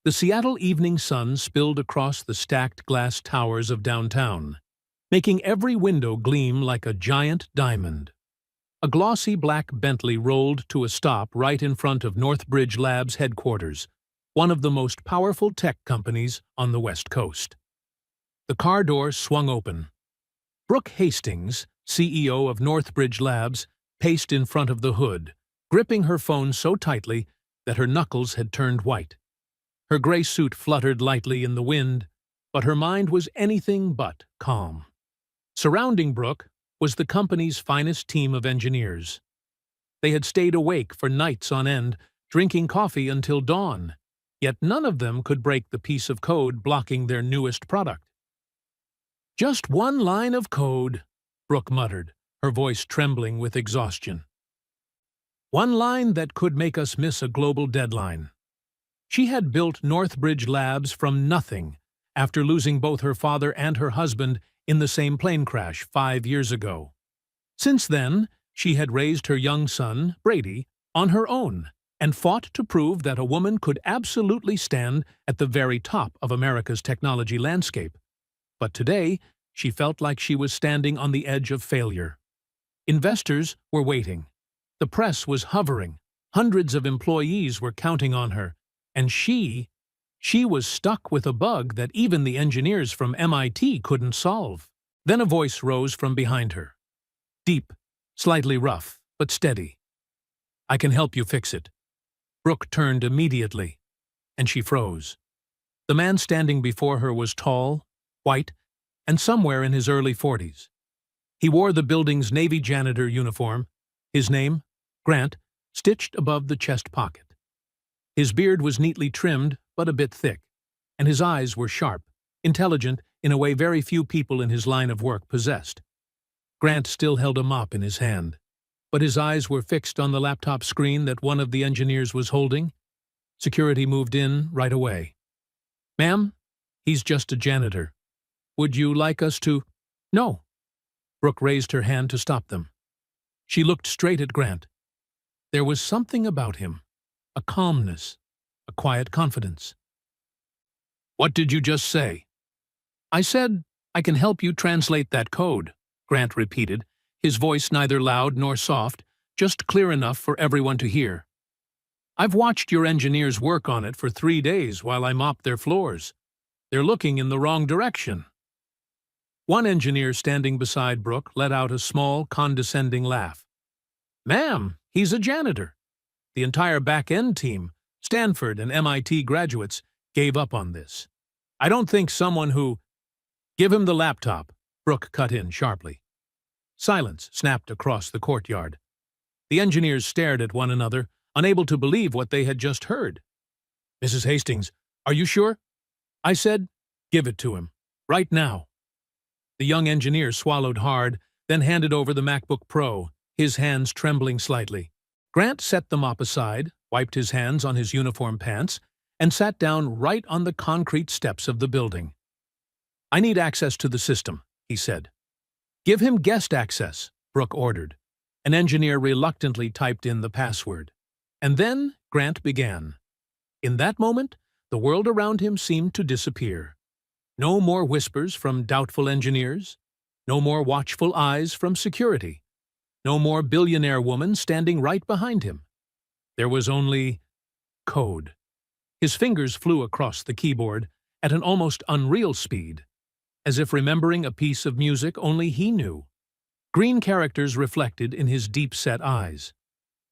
The Seattle evening sun spilled across the stacked glass towers of downtown, making every window gleam like a giant diamond. A glossy black Bentley rolled to a stop right in front of Northbridge Labs headquarters, one of the most powerful tech companies on the West Coast. The car door swung open. Brooke Hastings, CEO of Northbridge Labs, paced in front of the hood, gripping her phone so tightly that her knuckles had turned white. Her gray suit fluttered lightly in the wind, but her mind was anything but calm. Surrounding Brooke was the company's finest team of engineers. They had stayed awake for nights on end, drinking coffee until dawn, yet none of them could break the piece of code blocking their newest product. "Just one line of code," Brooke muttered, her voice trembling with exhaustion. "One line that could make us miss a global deadline." She had built Northbridge Labs from nothing after losing both her father and her husband in the same plane crash 5 years ago. Since then, she had raised her young son, Brady, on her own and fought to prove that a woman could absolutely stand at the very top of America's technology landscape. But today, she felt like she was standing on the edge of failure. Investors were waiting. The press was hovering. Hundreds of employees were counting on her. And she was stuck with a bug that even the engineers from MIT couldn't solve. Then a voice rose from behind her. Deep, slightly rough, but steady. "I can help you fix it." Brooke turned immediately, and she froze. The man standing before her was tall, white, and somewhere in his early 40s. He wore the building's Navy janitor uniform, his name, Grant, stitched above the chest pocket. His beard was neatly trimmed, but a bit thick, and his eyes were sharp, intelligent in a way very few people in his line of work possessed. Grant still held a mop in his hand, but his eyes were fixed on the laptop screen that one of the engineers was holding. Security moved in right away. "Ma'am, he's just a janitor. Would you like us to—" "No." Brooke raised her hand to stop them. She looked straight at Grant. There was something about him. A calmness, a quiet confidence. "What did you just say?" "I said, I can help you translate that code," Grant repeated, his voice neither loud nor soft, just clear enough for everyone to hear. "I've watched your engineers work on it for 3 days while I mopped their floors. They're looking in the wrong direction." One engineer standing beside Brooke let out a small, condescending laugh. "Ma'am, he's a janitor." The entire back-end team, Stanford and MIT graduates, gave up on this. "I don't think someone who—" "Give him the laptop," Brooke cut in sharply. Silence snapped across the courtyard. The engineers stared at one another, unable to believe what they had just heard. "Mrs. Hastings, are you sure?" "I said, give it to him. Right now." The young engineer swallowed hard, then handed over the MacBook Pro, his hands trembling slightly. Grant set the mop aside, wiped his hands on his uniform pants, and sat down right on the concrete steps of the building. "I need access to the system," he said. "Give him guest access," Brooke ordered. An engineer reluctantly typed in the password. And then Grant began. In that moment, the world around him seemed to disappear. No more whispers from doubtful engineers. No more watchful eyes from security. No more billionaire woman standing right behind him. There was only code. His fingers flew across the keyboard at an almost unreal speed, as if remembering a piece of music only he knew. Green characters reflected in his deep-set eyes.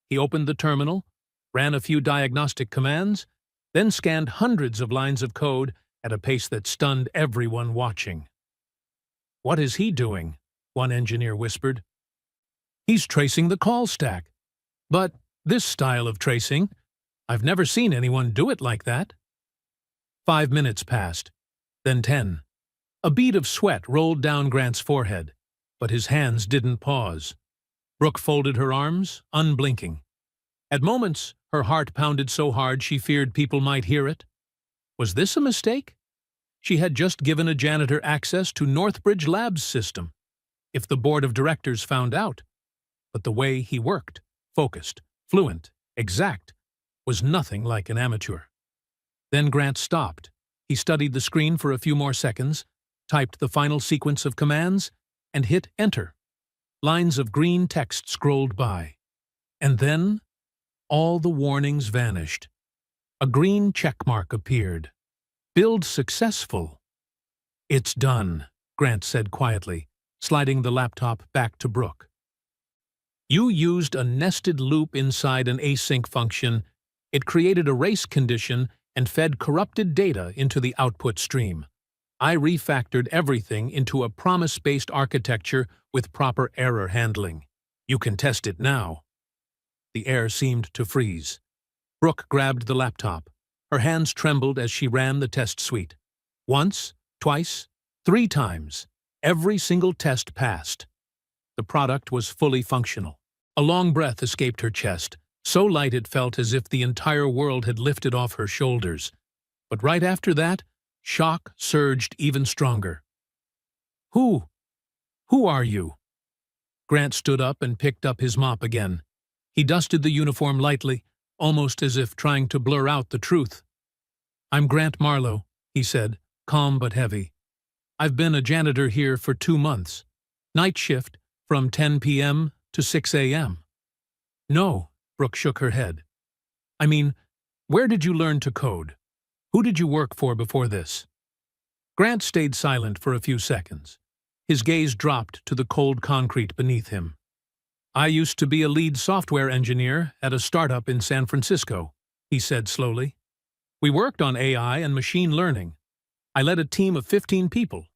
He opened the terminal, ran a few diagnostic commands, then scanned hundreds of lines of code at a pace that stunned everyone watching. "What is he doing?" one engineer whispered. "He's tracing the call stack. But this style of tracing, I've never seen anyone do it like that." 5 minutes passed, then 10. A bead of sweat rolled down Grant's forehead, but his hands didn't pause. Brooke folded her arms, unblinking. At moments, her heart pounded so hard she feared people might hear it. Was this a mistake? She had just given a janitor access to Northbridge Labs' system. If the board of directors found out. But the way he worked, focused, fluent, exact, was nothing like an amateur. Then Grant stopped. He studied the screen for a few more seconds, typed the final sequence of commands, and hit Enter. Lines of green text scrolled by. And then, all the warnings vanished. A green checkmark appeared. Build successful. It's done, Grant said quietly, sliding the laptop back to Brooke. You used a nested loop inside an async function. It created a race condition and fed corrupted data into the output stream. I refactored everything into a promise-based architecture with proper error handling. You can test it now. The air seemed to freeze. Brooke grabbed the laptop. Her hands trembled as she ran the test suite. Once, twice, 3 times. Every single test passed. The product was fully functional. A long breath escaped her chest, so light it felt as if the entire world had lifted off her shoulders. But right after that, shock surged even stronger. Who are you? Grant stood up and picked up his mop again. He dusted the uniform lightly, almost as if trying to blur out the truth. I'm Grant Marlowe, he said, calm but heavy. I've been a janitor here for 2 months. Night shift, from 10 p.m. to 6 a.m. No, Brooke shook her head. I mean, where did you learn to code? Who did you work for before this? Grant stayed silent for a few seconds. His gaze dropped to the cold concrete beneath him. I used to be a lead software engineer at a startup in San Francisco, he said slowly. We worked on AI and machine learning. I led a team of 15 people.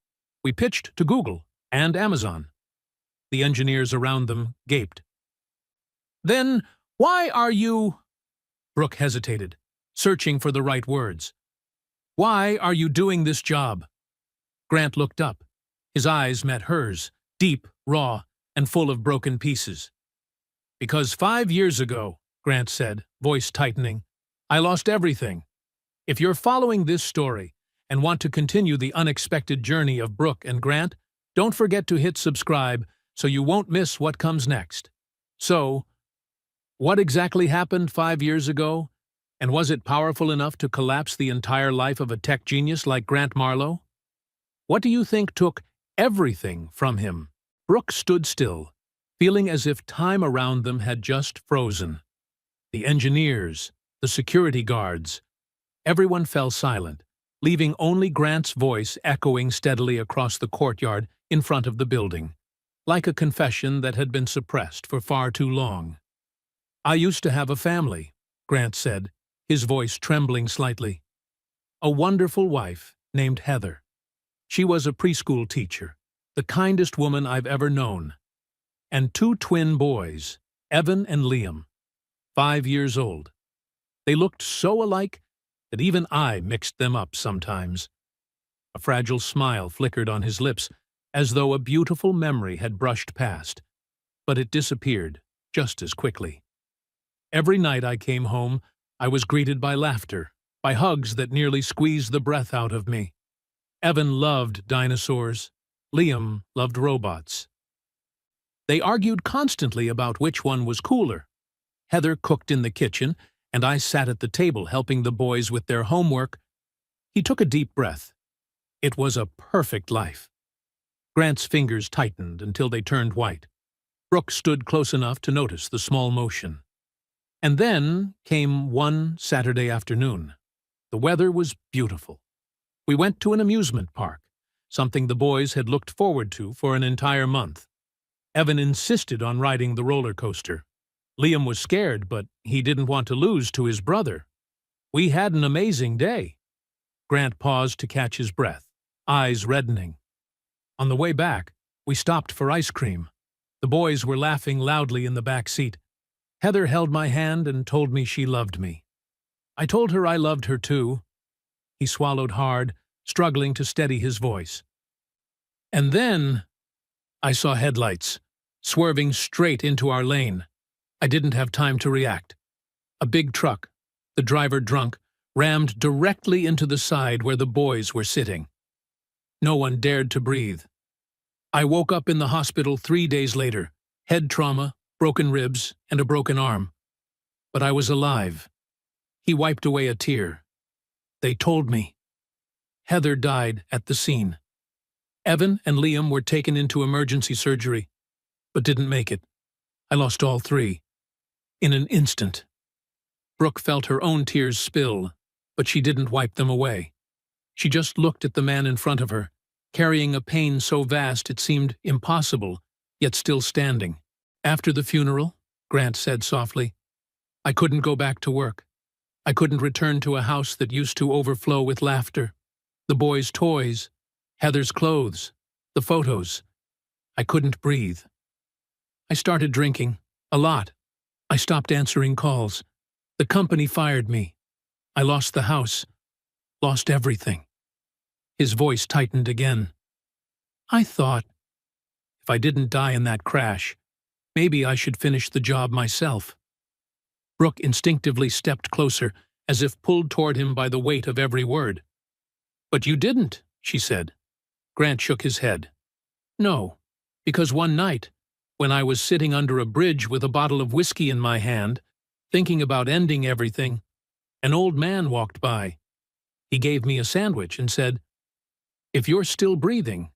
We pitched to Google and Amazon. The engineers around them gaped. Then why are you... Brooke hesitated, searching for the right words. Why are you doing this job? Grant looked up. His eyes met hers, deep, raw, and full of broken pieces. Because 5 years ago, Grant said, voice tightening, I lost everything. If you're following this story and want to continue the unexpected journey of Brooke and Grant, don't forget to hit subscribe so you won't miss what comes next. So, what exactly happened 5 years ago? And was it powerful enough to collapse the entire life of a tech genius like Grant Marlowe? What do you think took everything from him? Brooke stood still, feeling as if time around them had just frozen. The engineers, the security guards, everyone fell silent, leaving only Grant's voice echoing steadily across the courtyard in front of the building, like a confession that had been suppressed for far too long. I used to have a family, Grant said, his voice trembling slightly. A wonderful wife named Heather. She was a preschool teacher, the kindest woman I've ever known. And 2 twin boys, Evan and Liam, 5 years old. They looked so alike that even I mixed them up sometimes. A fragile smile flickered on his lips, as though a beautiful memory had brushed past, but it disappeared just as quickly. Every night I came home, I was greeted by laughter, by hugs that nearly squeezed the breath out of me. Evan loved dinosaurs. Liam loved robots. They argued constantly about which one was cooler. Heather cooked in the kitchen, and I sat at the table helping the boys with their homework. He took a deep breath. It was a perfect life. Grant's fingers tightened until they turned white. Brooke stood close enough to notice the small motion. And then came one Saturday afternoon. The weather was beautiful. We went to an amusement park, something the boys had looked forward to for an entire month. Evan insisted on riding the roller coaster. Liam was scared, but he didn't want to lose to his brother. We had an amazing day. Grant paused to catch his breath, eyes reddening. On the way back, we stopped for ice cream. The boys were laughing loudly in the back seat. Heather held my hand and told me she loved me. I told her I loved her too. He swallowed hard, struggling to steady his voice. And then I saw headlights, swerving straight into our lane. I didn't have time to react. A big truck, the driver drunk, rammed directly into the side where the boys were sitting. No one dared to breathe. I woke up in the hospital 3 days later, head trauma, broken ribs, and a broken arm. But I was alive. He wiped away a tear. They told me. Heather died at the scene. Evan and Liam were taken into emergency surgery, but didn't make it. I lost all three. In an instant. Brooke felt her own tears spill, but she didn't wipe them away. She just looked at the man in front of her, carrying a pain so vast it seemed impossible, yet still standing. After the funeral, Grant said softly, I couldn't go back to work. I couldn't return to a house that used to overflow with laughter. The boys' toys, Heather's clothes, the photos. I couldn't breathe. I started drinking, a lot. I stopped answering calls. The company fired me. I lost the house, lost everything. His voice tightened again. I thought, if I didn't die in that crash, maybe I should finish the job myself. Brooke instinctively stepped closer, as if pulled toward him by the weight of every word. But you didn't, she said. Grant shook his head. No, because one night, when I was sitting under a bridge with a bottle of whiskey in my hand, thinking about ending everything, an old man walked by. He gave me a sandwich and said, if you're still breathing,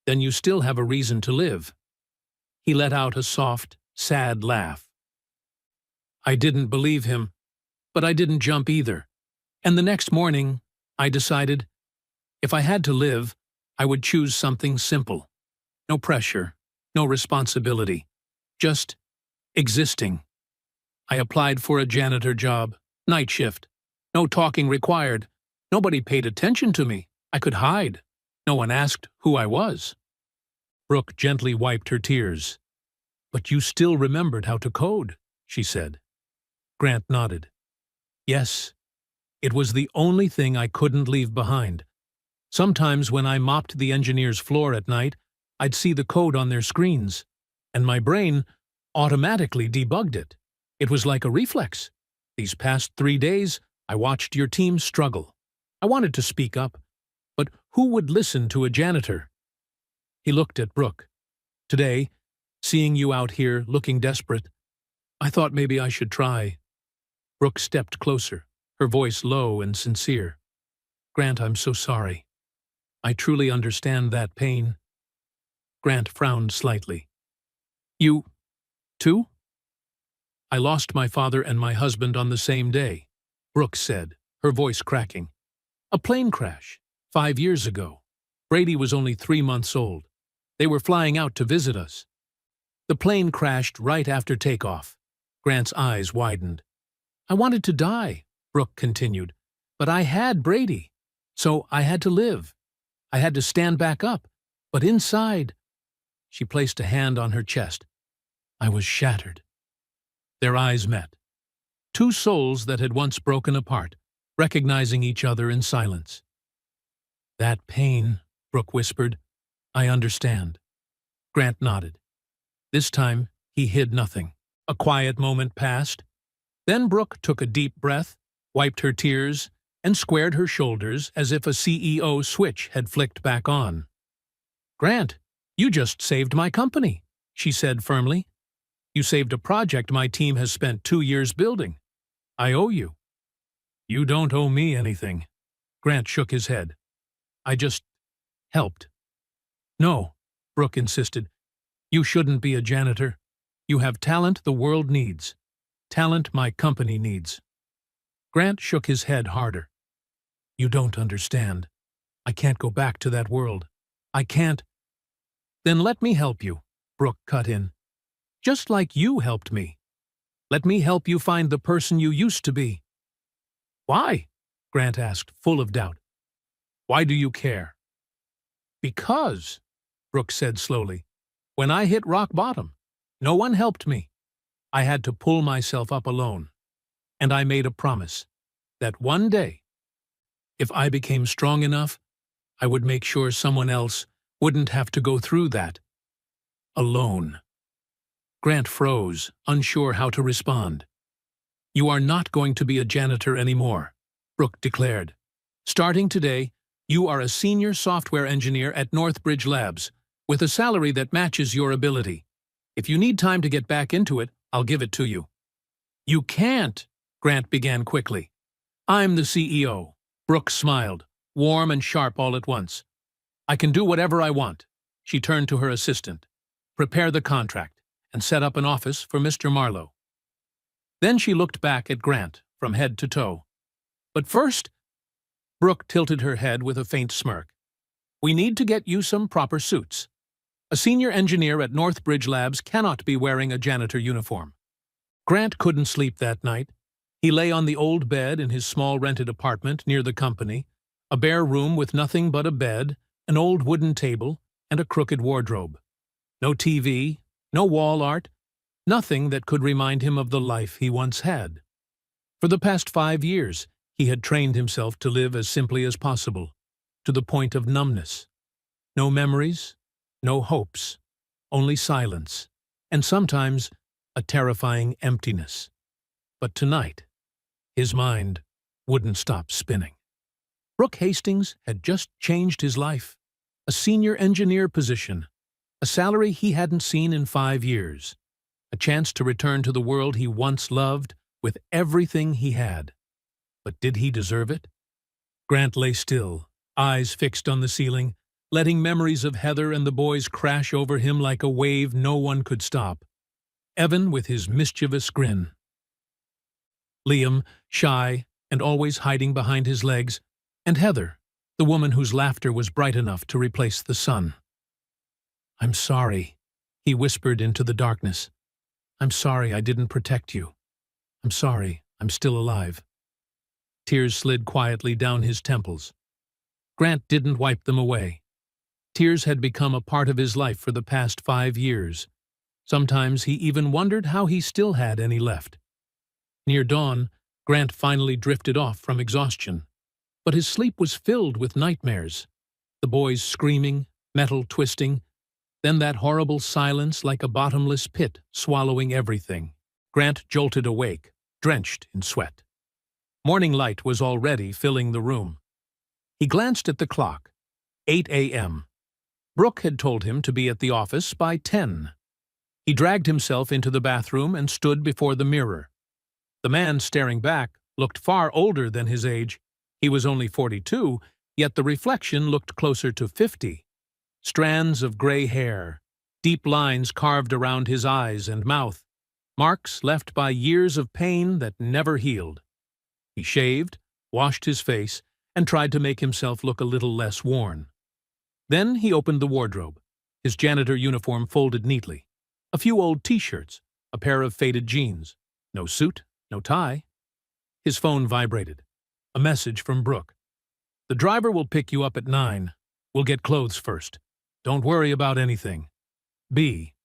then you still have a reason to live. He let out a soft, sad laugh. I didn't believe him, but I didn't jump either. And the next morning, I decided, if I had to live, I would choose something simple. No pressure, no responsibility, just existing. I applied for a janitor job, night shift. No talking required. Nobody paid attention to me. I could hide. No one asked who I was. Brooke gently wiped her tears. But you still remembered how to code, she said. Grant nodded. Yes, it was the only thing I couldn't leave behind. Sometimes when I mopped the engineer's floor at night, I'd see the code on their screens, and my brain automatically debugged it. It was like a reflex. These past 3 days, I watched your team struggle. I wanted to speak up, but who would listen to a janitor? He looked at Brooke. Today, seeing you out here looking desperate, I thought maybe I should try. Brooke stepped closer, her voice low and sincere. Grant, I'm so sorry. I truly understand that pain. Grant frowned slightly. You, too? I lost my father and my husband on the same day, Brooke said, her voice cracking. A plane crash, 5 years ago. Brady was only 3 months old. They were flying out to visit us. The plane crashed right after takeoff. Grant's eyes widened. I wanted to die, Brooke continued, but I had Brady, so I had to live. I had to stand back up, but inside, she placed a hand on her chest. I was shattered. Their eyes met. Two souls that had once broken apart, recognizing each other in silence. That pain, Brooke whispered. I understand. Grant nodded. This time, he hid nothing. A quiet moment passed. Then Brooke took a deep breath, wiped her tears, and squared her shoulders as if a CEO switch had flicked back on. Grant, you just saved my company, she said firmly. You saved a project my team has spent 2 years building. I owe you. You don't owe me anything. Grant shook his head. I just helped. No, Brooke insisted. You shouldn't be a janitor. You have talent the world needs. Talent my company needs. Grant shook his head harder. You don't understand. I can't go back to that world. I can't. Then let me help you, Brooke cut in. Just like you helped me. Let me help you find the person you used to be. Why? Grant asked, full of doubt. Why do you care? Because, Brooke said slowly, when I hit rock bottom, no one helped me. I had to pull myself up alone. And I made a promise that one day, if I became strong enough, I would make sure someone else wouldn't have to go through that. Alone. Grant froze, unsure how to respond. You are not going to be a janitor anymore, Brooke declared. Starting today, you are a senior software engineer at Northbridge Labs, with a salary that matches your ability. If you need time to get back into it, I'll give it to you. You can't, Grant began quickly. I'm the CEO, Brooke smiled, warm and sharp all at once. I can do whatever I want. She turned to her assistant. Prepare the contract and set up an office for Mr. Marlowe. Then she looked back at Grant from head to toe. But first, Brooke tilted her head with a faint smirk. We need to get you some proper suits. A senior engineer at Northbridge Labs cannot be wearing a janitor uniform. Grant couldn't sleep that night. He lay on the old bed in his small rented apartment near the company, a bare room with nothing but a bed, an old wooden table, and a crooked wardrobe. No TV, no wall art, nothing that could remind him of the life he once had. For the past 5 years, he had trained himself to live as simply as possible, to the point of numbness. No memories, no hopes, only silence, and sometimes a terrifying emptiness. But tonight, his mind wouldn't stop spinning. Brooke Hastings had just changed his life. A senior engineer position, a salary he hadn't seen in 5 years, a chance to return to the world he once loved with everything he had. But did he deserve it? Grant lay still, eyes fixed on the ceiling, letting memories of Heather and the boys crash over him like a wave no one could stop. Evan with his mischievous grin. Liam, shy and always hiding behind his legs, and Heather, the woman whose laughter was bright enough to replace the sun. I'm sorry, he whispered into the darkness. I'm sorry I didn't protect you. I'm sorry I'm still alive. Tears slid quietly down his temples. Grant didn't wipe them away. Tears had become a part of his life for the past 5 years. Sometimes he even wondered how he still had any left. Near dawn, Grant finally drifted off from exhaustion. But his sleep was filled with nightmares. The boys screaming, metal twisting, then that horrible silence like a bottomless pit swallowing everything. Grant jolted awake, drenched in sweat. Morning light was already filling the room. He glanced at the clock. 8 a.m. Brooke had told him to be at the office by 10. He dragged himself into the bathroom and stood before the mirror. The man staring back looked far older than his age. He was only 42, yet the reflection looked closer to 50. Strands of gray hair, deep lines carved around his eyes and mouth, marks left by years of pain that never healed. He shaved, washed his face, and tried to make himself look a little less worn. Then he opened the wardrobe, his janitor uniform folded neatly, a few old t-shirts, a pair of faded jeans, no suit, no tie. His phone vibrated. A message from Brooke. The driver will pick you up at 9. We'll get clothes first. Don't worry about anything. B.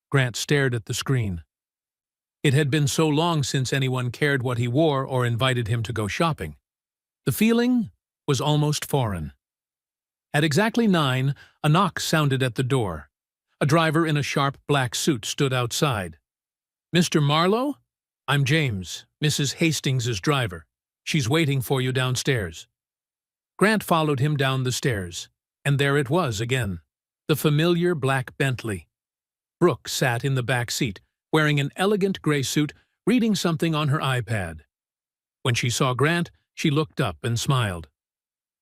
Grant stared at the screen. It had been so long since anyone cared what he wore or invited him to go shopping. The feeling was almost foreign. At exactly 9, a knock sounded at the door. A driver in a sharp black suit stood outside. Mr. Marlowe? I'm James, Mrs. Hastings' driver. She's waiting for you downstairs. Grant followed him down the stairs, and there it was again, the familiar black Bentley. Brooke sat in the back seat, wearing an elegant gray suit, reading something on her iPad. When she saw Grant, she looked up and smiled.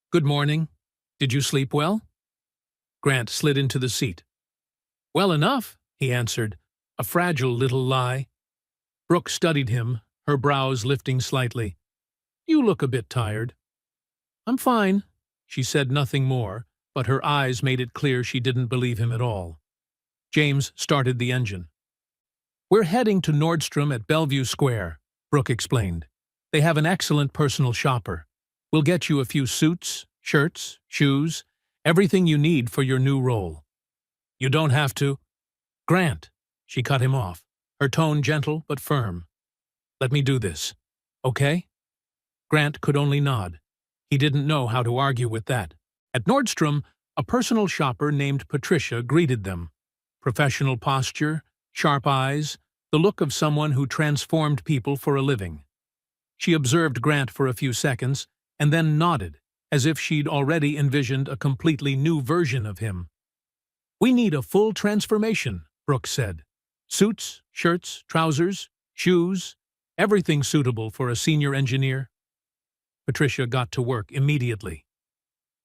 Good morning. Did you sleep well? Grant slid into the seat. Well enough, he answered, a fragile little lie. Brooke studied him, her brows lifting slightly. You look a bit tired. I'm fine. She said nothing more, but her eyes made it clear she didn't believe him at all. James started the engine. We're heading to Nordstrom at Bellevue Square, Brooke explained. They have an excellent personal shopper. We'll get you a few suits, shirts, shoes, everything you need for your new role. You don't have to. Grant, she cut him off, her tone gentle but firm. Let me do this, okay? Grant could only nod. He didn't know how to argue with that. At Nordstrom, a personal shopper named Patricia greeted them. Professional posture, sharp eyes, the look of someone who transformed people for a living. She observed Grant for a few seconds and then nodded, as if she'd already envisioned a completely new version of him. We need a full transformation, Brooke said. Suits, shirts, trousers, shoes, everything suitable for a senior engineer. Patricia got to work immediately.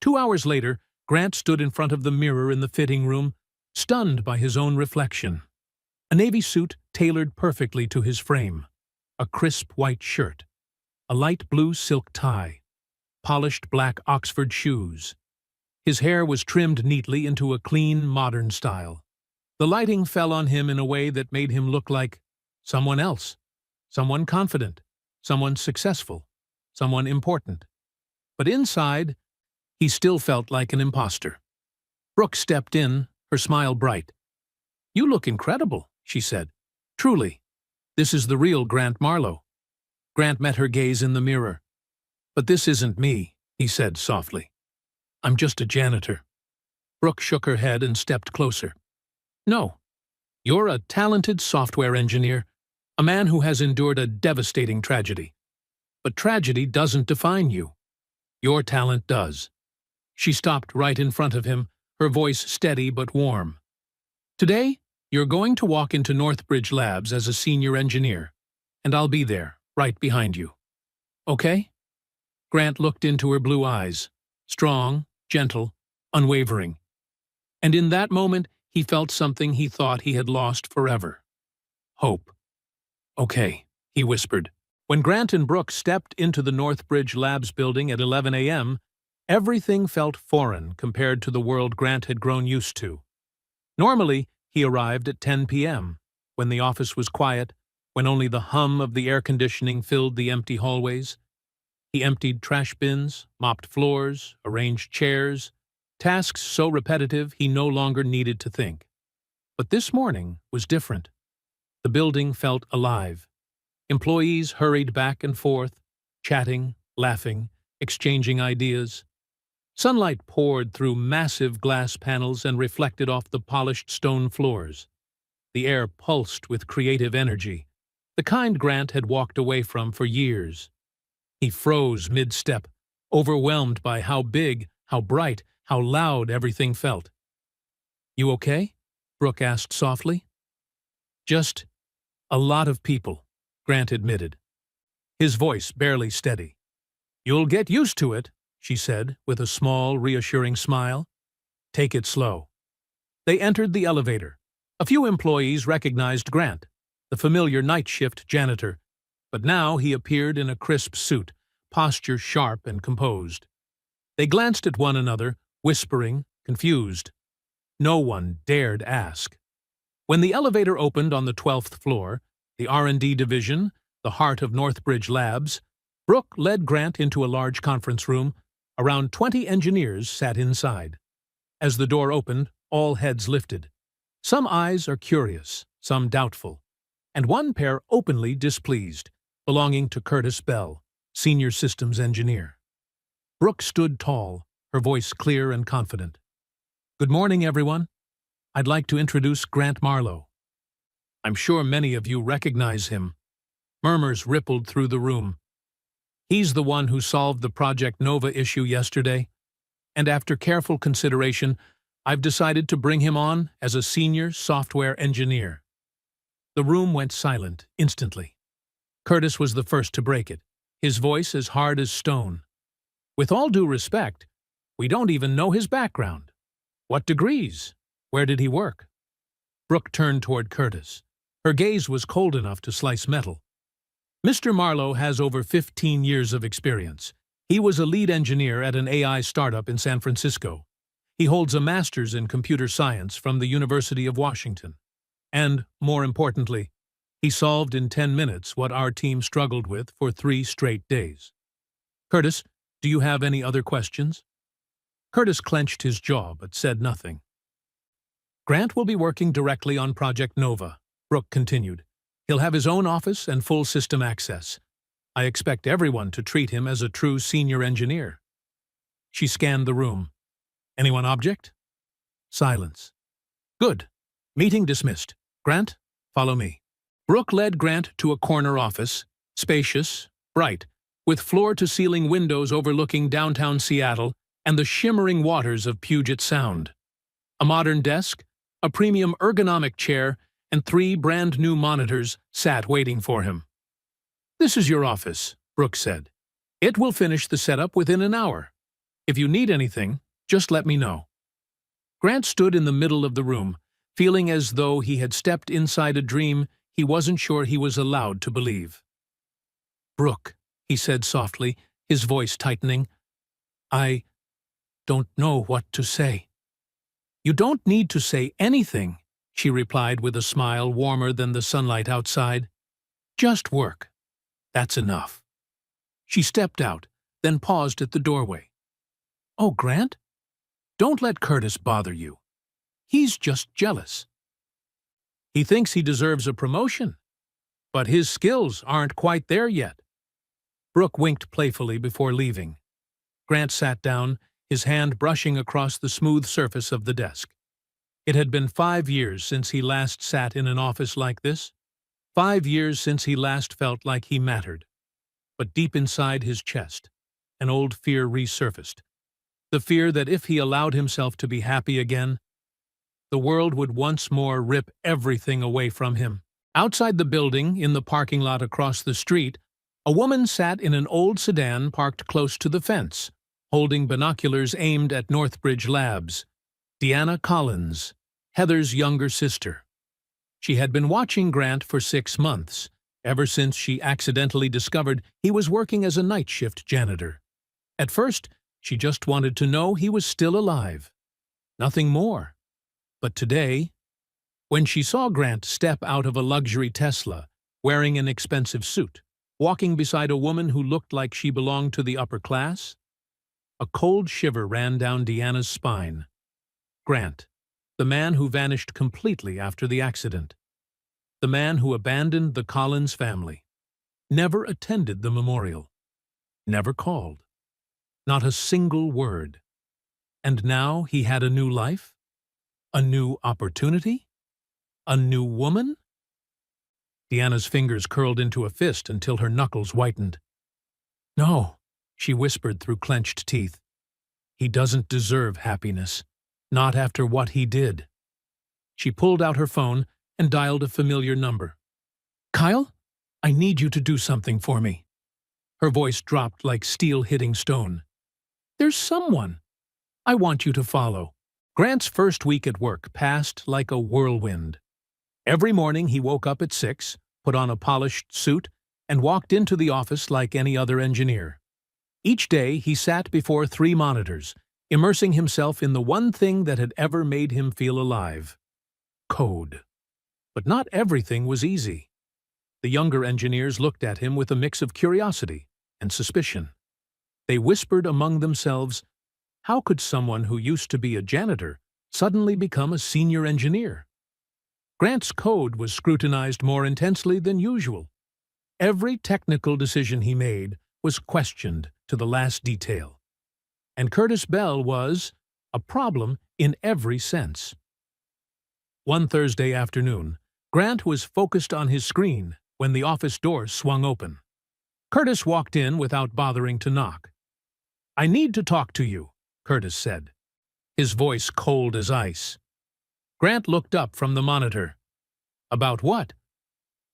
2 hours later, Grant stood in front of the mirror in the fitting room, stunned by his own reflection. A navy suit tailored perfectly to his frame, a crisp white shirt, a light blue silk tie, polished black Oxford shoes. His hair was trimmed neatly into a clean, modern style. The lighting fell on him in a way that made him look like someone else, someone confident, someone successful, someone important. But inside, he still felt like an imposter. Brooke stepped in, her smile bright. "You look incredible," she said. "Truly, this is the real Grant Marlowe." Grant met her gaze in the mirror. "But this isn't me," he said softly. "I'm just a janitor." Brooke shook her head and stepped closer. "No, you're a talented software engineer, a man who has endured a devastating tragedy. But tragedy doesn't define you. Your talent does." She stopped right in front of him, her voice steady but warm. "Today, you're going to walk into Northbridge Labs as a senior engineer, and I'll be there, right behind you. Okay?" Grant looked into her blue eyes, strong, gentle, unwavering. And in that moment, he felt something he thought he had lost forever. Hope. "Okay," he whispered. When Grant and Brooke stepped into the Northbridge Labs building at 11 a.m., everything felt foreign compared to the world Grant had grown used to. Normally, he arrived at 10 p.m., when the office was quiet, when only the hum of the air conditioning filled the empty hallways. He emptied trash bins, mopped floors, arranged chairs, tasks so repetitive he no longer needed to think. But this morning was different. The building felt alive. Employees hurried back and forth, chatting, laughing, exchanging ideas. Sunlight poured through massive glass panels and reflected off the polished stone floors. The air pulsed with creative energy, the kind Grant had walked away from for years. He froze mid-step, overwhelmed by how big, how bright, how loud everything felt. "You okay?" Brooke asked softly. "Just a lot of people," Grant admitted, his voice barely steady. "You'll get used to it," she said, with a small, reassuring smile. "Take it slow." They entered the elevator. A few employees recognized Grant, the familiar night shift janitor, but now he appeared in a crisp suit, posture sharp and composed. They glanced at one another, whispering, confused. No one dared ask. When the elevator opened on the 12th floor, the R&D division, the heart of Northbridge Labs, Brooke led Grant into a large conference room. Around 20 engineers sat inside. As the door opened, all heads lifted. Some eyes are curious, some doubtful, and one pair openly displeased, belonging to Curtis Bell, senior systems engineer. Brooke stood tall, her voice clear and confident. "Good morning, everyone. I'd like to introduce Grant Marlowe. I'm sure many of you recognize him." Murmurs rippled through the room. "He's the one who solved the Project Nova issue yesterday, and after careful consideration, I've decided to bring him on as a senior software engineer." The room went silent instantly. Curtis was the first to break it, his voice as hard as stone. "With all due respect, we don't even know his background. What degrees? Where did he work?" Brooke turned toward Curtis. Her gaze was cold enough to slice metal. "Mr. Marlowe has over 15 years of experience. He was a lead engineer at an AI startup in San Francisco. He holds a master's in computer science from the University of Washington. And, more importantly, he solved in 10 minutes what our team struggled with for 3 straight days. Curtis, do you have any other questions?" Curtis clenched his jaw but said nothing. "Grant will be working directly on Project Nova," Brooke continued. "He'll have his own office and full system access. I expect everyone to treat him as a true senior engineer." She scanned the room. "Anyone object?" Silence. "Good. Meeting dismissed. Grant, follow me." Brooke led Grant to a corner office, spacious, bright, with floor-to-ceiling windows overlooking downtown Seattle and the shimmering waters of Puget Sound. A modern desk, a premium ergonomic chair, and 3 brand-new monitors sat waiting for him. "This is your office," Brooke said. It will finish the setup within an hour. If you need anything, just let me know. Grant stood in the middle of the room, feeling as though he had stepped inside a dream he wasn't sure he was allowed to believe. "Brooke," he said softly, his voice tightening, "I don't know what to say." "You don't need to say anything," she replied with a smile warmer than the sunlight outside. "Just work. That's enough." She stepped out, then paused at the doorway. "Oh, Grant? Don't let Curtis bother you. He's just jealous. He thinks he deserves a promotion, but his skills aren't quite there yet." Brooke winked playfully before leaving. Grant sat down, his hand brushing across the smooth surface of the desk. It had been 5 years since he last sat in an office like this, 5 years since he last felt like he mattered. But deep inside his chest, an old fear resurfaced. The fear that if he allowed himself to be happy again, the world would once more rip everything away from him. Outside the building, in the parking lot across the street, a woman sat in an old sedan parked close to the fence, holding binoculars aimed at Northbridge Labs. Deanna Collins, Heather's younger sister. She had been watching Grant for 6 months, ever since she accidentally discovered he was working as a night shift janitor. At first, she just wanted to know he was still alive. Nothing more. But today, when she saw Grant step out of a luxury Tesla, wearing an expensive suit, walking beside a woman who looked like she belonged to the upper class, a cold shiver ran down Deanna's spine. Grant, the man who vanished completely after the accident. The man who abandoned the Collins family. Never attended the memorial. Never called. Not a single word. And now he had a new life? A new opportunity? A new woman? Deanna's fingers curled into a fist until her knuckles whitened. "No," she whispered through clenched teeth. "He doesn't deserve happiness. Not after what he did." She pulled out her phone and dialed a familiar number. "Kyle, I need you to do something for me." Her voice dropped like steel hitting stone. "There's someone I want you to follow." Grant's first week at work passed like a whirlwind. Every morning he woke up at 6, put on a polished suit, and walked into the office like any other engineer. Each day he sat before 3 monitors, immersing himself in the one thing that had ever made him feel alive: code. But not everything was easy. The younger engineers looked at him with a mix of curiosity and suspicion. They whispered among themselves, how could someone who used to be a janitor suddenly become a senior engineer? Grant's code was scrutinized more intensely than usual. Every technical decision he made was questioned to the last detail. And Curtis Bell was a problem in every sense. One Thursday afternoon, Grant was focused on his screen when the office door swung open. Curtis walked in without bothering to knock. "I need to talk to you," Curtis said, his voice cold as ice. Grant looked up from the monitor. "About what?"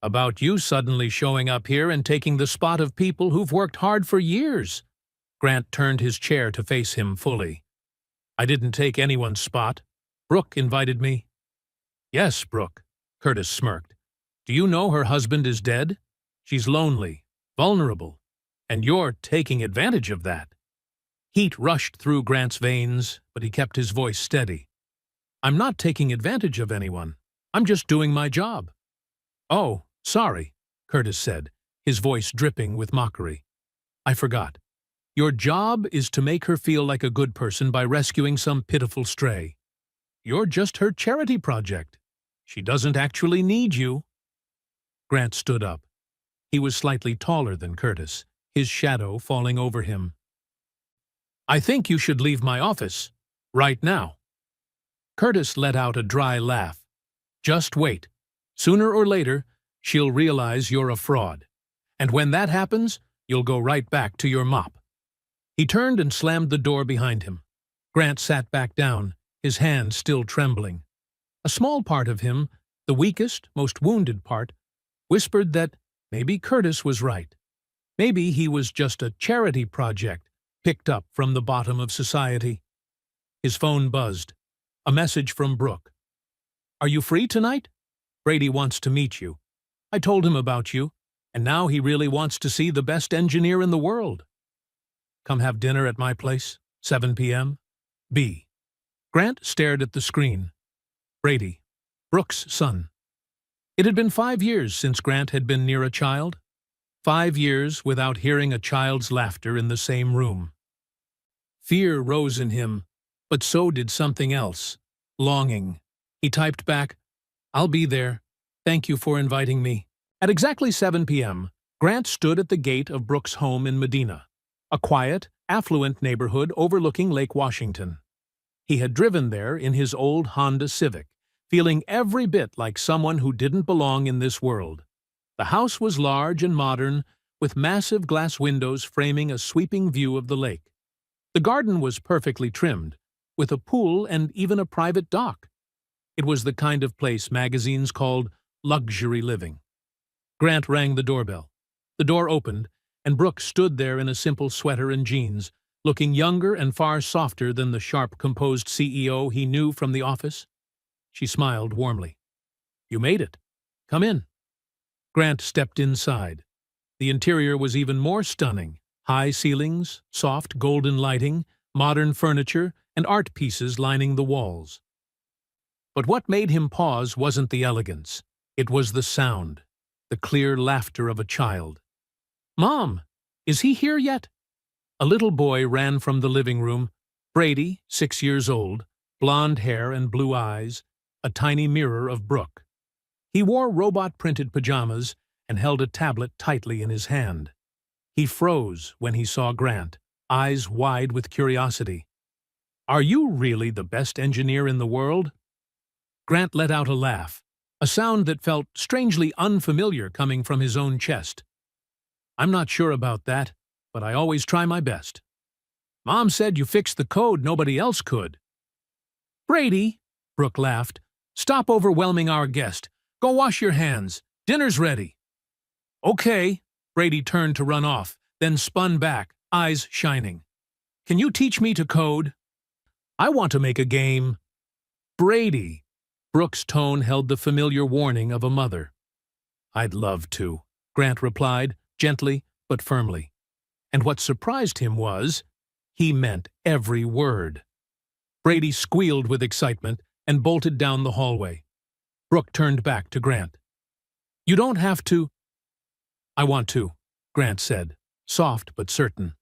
"About you suddenly showing up here and taking the spot of people who've worked hard for years." Grant turned his chair to face him fully. "I didn't take anyone's spot. Brooke invited me." "Yes, Brooke," Curtis smirked. "Do you know her husband is dead? She's lonely, vulnerable, and you're taking advantage of that." Heat rushed through Grant's veins, but he kept his voice steady. "I'm not taking advantage of anyone. I'm just doing my job." "Oh, sorry," Curtis said, his voice dripping with mockery. "I forgot. Your job is to make her feel like a good person by rescuing some pitiful stray. You're just her charity project. She doesn't actually need you." Grant stood up. He was slightly taller than Curtis, his shadow falling over him. "I think you should leave my office. Right now." Curtis let out a dry laugh. "Just wait. Sooner or later, she'll realize you're a fraud. And when that happens, you'll go right back to your mop." He turned and slammed the door behind him. Grant sat back down, his hand still trembling. A small part of him, the weakest, most wounded part, whispered that maybe Curtis was right. Maybe he was just a charity project picked up from the bottom of society. His phone buzzed. A message from Brooke. "Are you free tonight? Brady wants to meet you. I told him about you, and now he really wants to see the best engineer in the world. Come have dinner at my place, 7 p.m. B." Grant stared at the screen. Brady, Brooke's son. It had been 5 years since Grant had been near a child. 5 years without hearing a child's laughter in the same room. Fear rose in him, but so did something else. Longing. He typed back, "I'll be there. Thank you for inviting me." At exactly 7 p.m., Grant stood at the gate of Brooke's home in Medina, a quiet, affluent neighborhood overlooking Lake Washington. He had driven there in his old Honda Civic, feeling every bit like someone who didn't belong in this world. The house was large and modern, with massive glass windows framing a sweeping view of the lake. The garden was perfectly trimmed, with a pool and even a private dock. It was the kind of place magazines called luxury living. Grant rang the doorbell. The door opened, and Brooke stood there in a simple sweater and jeans, looking younger and far softer than the sharp, composed CEO he knew from the office. She smiled warmly. "You made it. Come in." Grant stepped inside. The interior was even more stunning. High ceilings, soft golden lighting, modern furniture, and art pieces lining the walls. But what made him pause wasn't the elegance. It was the sound, the clear laughter of a child. "Mom, is he here yet?" A little boy ran from the living room. Brady, 6 years old, blonde hair and blue eyes, a tiny mirror of Brooke. He wore robot-printed pajamas and held a tablet tightly in his hand. He froze when he saw Grant, eyes wide with curiosity. "Are you really the best engineer in the world?" Grant let out a laugh, a sound that felt strangely unfamiliar coming from his own chest. "I'm not sure about that, but I always try my best. Mom said you fixed the code nobody else could." "Brady," Brooke laughed, "stop overwhelming our guest. Go wash your hands. Dinner's ready." "Okay." Brady turned to run off, then spun back, eyes shining. "Can you teach me to code? I want to make a game." "Brady." Brooke's tone held the familiar warning of a mother. "I'd love to," Grant replied, gently but firmly. And what surprised him was, he meant every word. Brady squealed with excitement and bolted down the hallway. Brooke turned back to Grant. "You don't have to." "I want to," Grant said, soft but certain.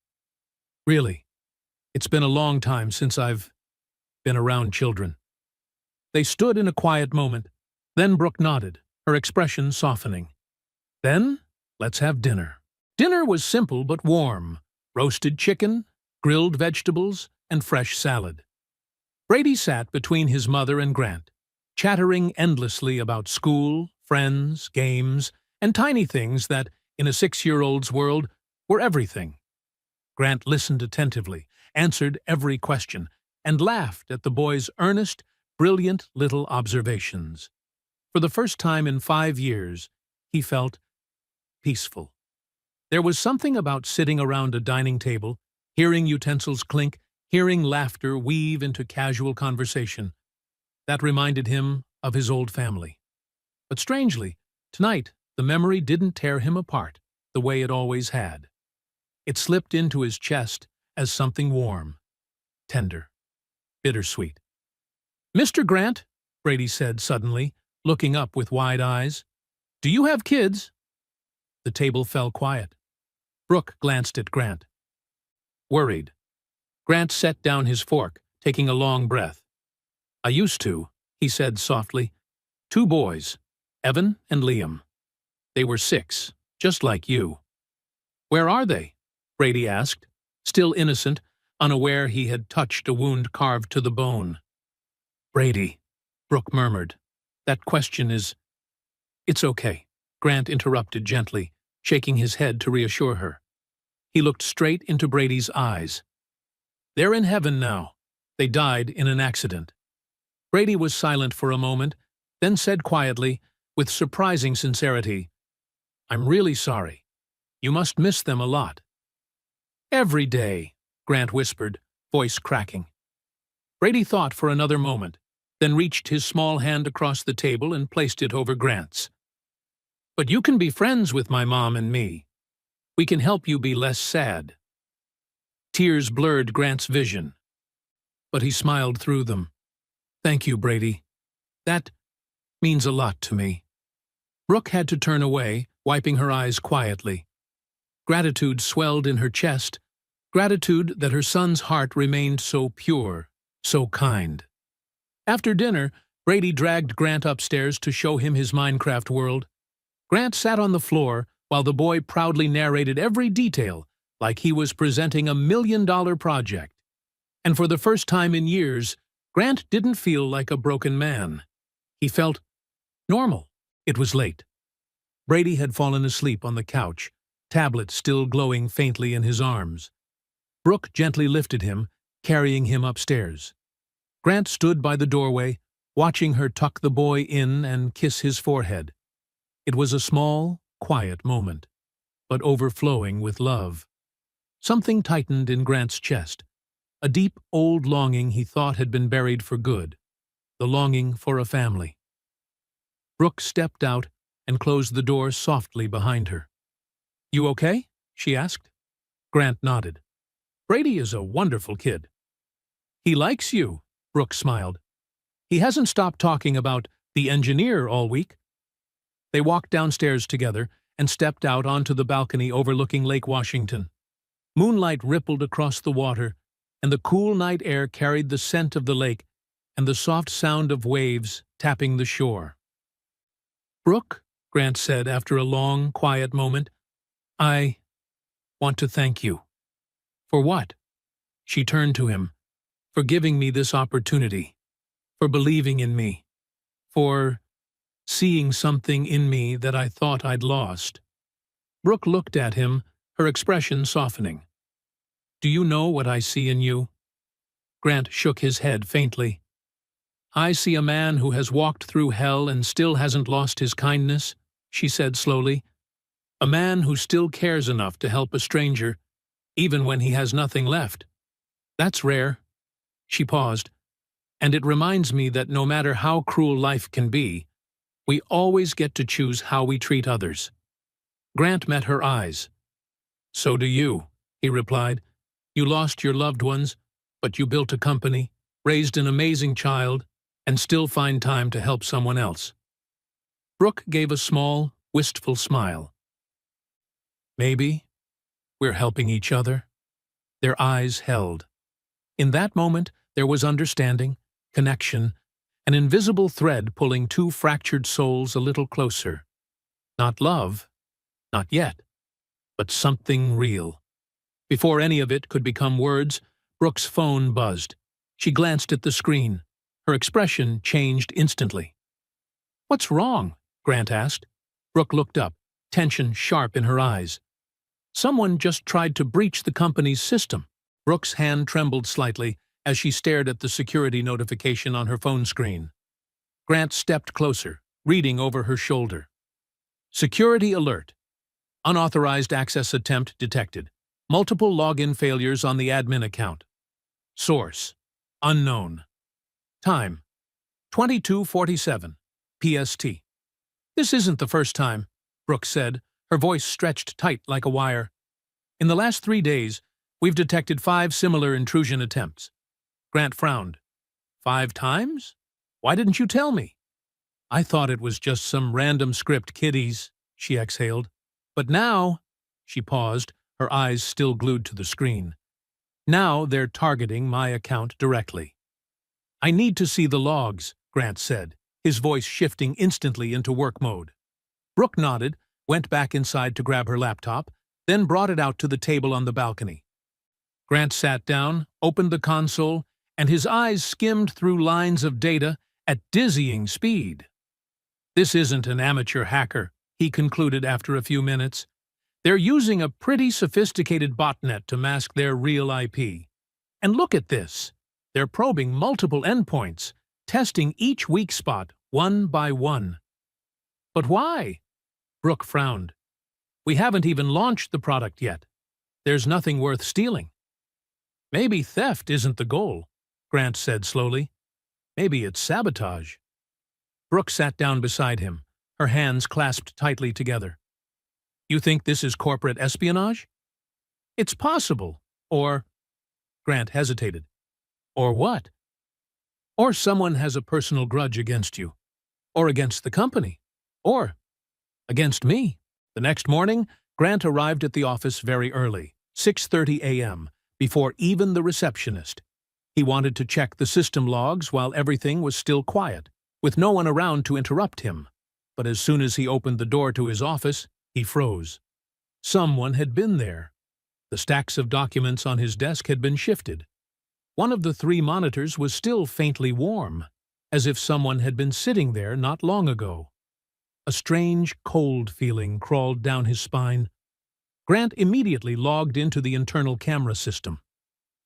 "Really, it's been a long time since I've been around children." They stood in a quiet moment. Then Brooke nodded, her expression softening. "Then, let's have dinner." Dinner was simple but warm. Roasted chicken, grilled vegetables, and fresh salad. Brady sat between his mother and Grant, chattering endlessly about school, friends, games, and tiny things that, in a 6-year-old's world, were everything. Grant listened attentively, answered every question, and laughed at the boy's earnest, brilliant little observations. For the first time in 5 years, he felt peaceful. There was something about sitting around a dining table, hearing utensils clink, hearing laughter weave into casual conversation, that reminded him of his old family. But strangely, tonight the memory didn't tear him apart the way it always had. It slipped into his chest as something warm, tender, bittersweet. "Mr. Grant," Brady said suddenly, looking up with wide eyes, "do you have kids?" The table fell quiet. Brooke glanced at Grant. Worried. Grant set down his fork, taking a long breath. "I used to," he said softly. "2 boys, Evan and Liam. They were 6, just like you." "Where are they?" Brady asked, still innocent, unaware he had touched a wound carved to the bone. "Brady," Brooke murmured, "that question is—" "It's okay," Grant interrupted gently, shaking his head to reassure her. He looked straight into Brady's eyes. "They're in heaven now. They died in an accident." Brady was silent for a moment, then said quietly, with surprising sincerity, "I'm really sorry. You must miss them a lot." "Every day," Grant whispered, voice cracking. Brady thought for another moment, then reached his small hand across the table and placed it over Grant's. "But you can be friends with my mom and me. We can help you be less sad." Tears blurred Grant's vision, but he smiled through them. "Thank you, Brady. That means a lot to me." Brooke had to turn away, wiping her eyes quietly. Gratitude swelled in her chest, gratitude that her son's heart remained so pure, so kind. After dinner, Brady dragged Grant upstairs to show him his Minecraft world. Grant sat on the floor while the boy proudly narrated every detail like he was presenting $1 million project. And for the first time in years, Grant didn't feel like a broken man. He felt normal. It was late. Brady had fallen asleep on the couch, tablet still glowing faintly in his arms. Brooke gently lifted him, carrying him upstairs. Grant stood by the doorway, watching her tuck the boy in and kiss his forehead. It was a small, quiet moment, but overflowing with love. Something tightened in Grant's chest, a deep old longing he thought had been buried for good, the longing for a family. Brooke stepped out and closed the door softly behind her. "You okay?" she asked. Grant nodded. "Brady is a wonderful kid." "He likes you," Brooke smiled. "He hasn't stopped talking about the engineer all week." They walked downstairs together and stepped out onto the balcony overlooking Lake Washington. Moonlight rippled across the water, and the cool night air carried the scent of the lake and the soft sound of waves tapping the shore. "Brooke," Grant said after a long, quiet moment, "I want to thank you." "For what?" She turned to him. "For giving me this opportunity. For believing in me. For seeing something in me that I thought I'd lost." Brooke looked at him, her expression softening. "Do you know what I see in you?" Grant shook his head faintly. "I see a man who has walked through hell and still hasn't lost his kindness," she said slowly. "A man who still cares enough to help a stranger, even when he has nothing left. That's rare." She paused. "And it reminds me that no matter how cruel life can be, we always get to choose how we treat others." Grant met her eyes. "So do you," he replied. "You lost your loved ones, but you built a company, raised an amazing child, and still find time to help someone else." Brooke gave a small, wistful smile. "Maybe we're helping each other." Their eyes held. In that moment, there was understanding, connection, an invisible thread pulling two fractured souls a little closer. Not love, not yet, but something real. Before any of it could become words, Brooke's phone buzzed. She glanced at the screen. Her expression changed instantly. "What's wrong?" Grant asked. Brooke looked up, tension sharp in her eyes. "Someone just tried to breach the company's system." Brooke's hand trembled slightly as she stared at the security notification on her phone screen. Grant stepped closer, reading over her shoulder. "Security alert. Unauthorized access attempt detected. Multiple login failures on the admin account. Source: unknown. Time: 22:47 PST." "This isn't the first time," Brooke said, her voice stretched tight like a wire. "In the last 3 days, we've detected 5 similar intrusion attempts." Grant frowned. "5 times? Why didn't you tell me?" "I thought it was just some random script kiddies," she exhaled. "But now—" She paused, her eyes still glued to the screen. "Now they're targeting my account directly." "I need to see the logs," Grant said, his voice shifting instantly into work mode. Brooke nodded, went back inside to grab her laptop, then brought it out to the table on the balcony. Grant sat down, opened the console, and his eyes skimmed through lines of data at dizzying speed. "This isn't an amateur hacker," he concluded after a few minutes. "They're using a pretty sophisticated botnet to mask their real IP. And look at this. They're probing multiple endpoints, testing each weak spot one by one." "But why?" Brooke frowned. We haven't even launched the product yet. There's nothing worth stealing." "Maybe theft isn't the goal," Grant said slowly. "Maybe it's sabotage." Brooke sat down beside him, her hands clasped tightly together. "You think this is corporate espionage?" "It's possible. Or—" Grant hesitated. "Or what?" "Or someone has a personal grudge against you. Or against the company. Or against me." The next morning, Grant arrived at the office very early, 6:30 a.m., before even the receptionist. He wanted to check the system logs while everything was still quiet, with no one around to interrupt him. But as soon as he opened the door to his office, he froze. Someone had been there. The stacks of documents on his desk had been shifted. One of the 3 monitors was still faintly warm, as if someone had been sitting there not long ago. A strange, cold feeling crawled down his spine. Grant immediately logged into the internal camera system.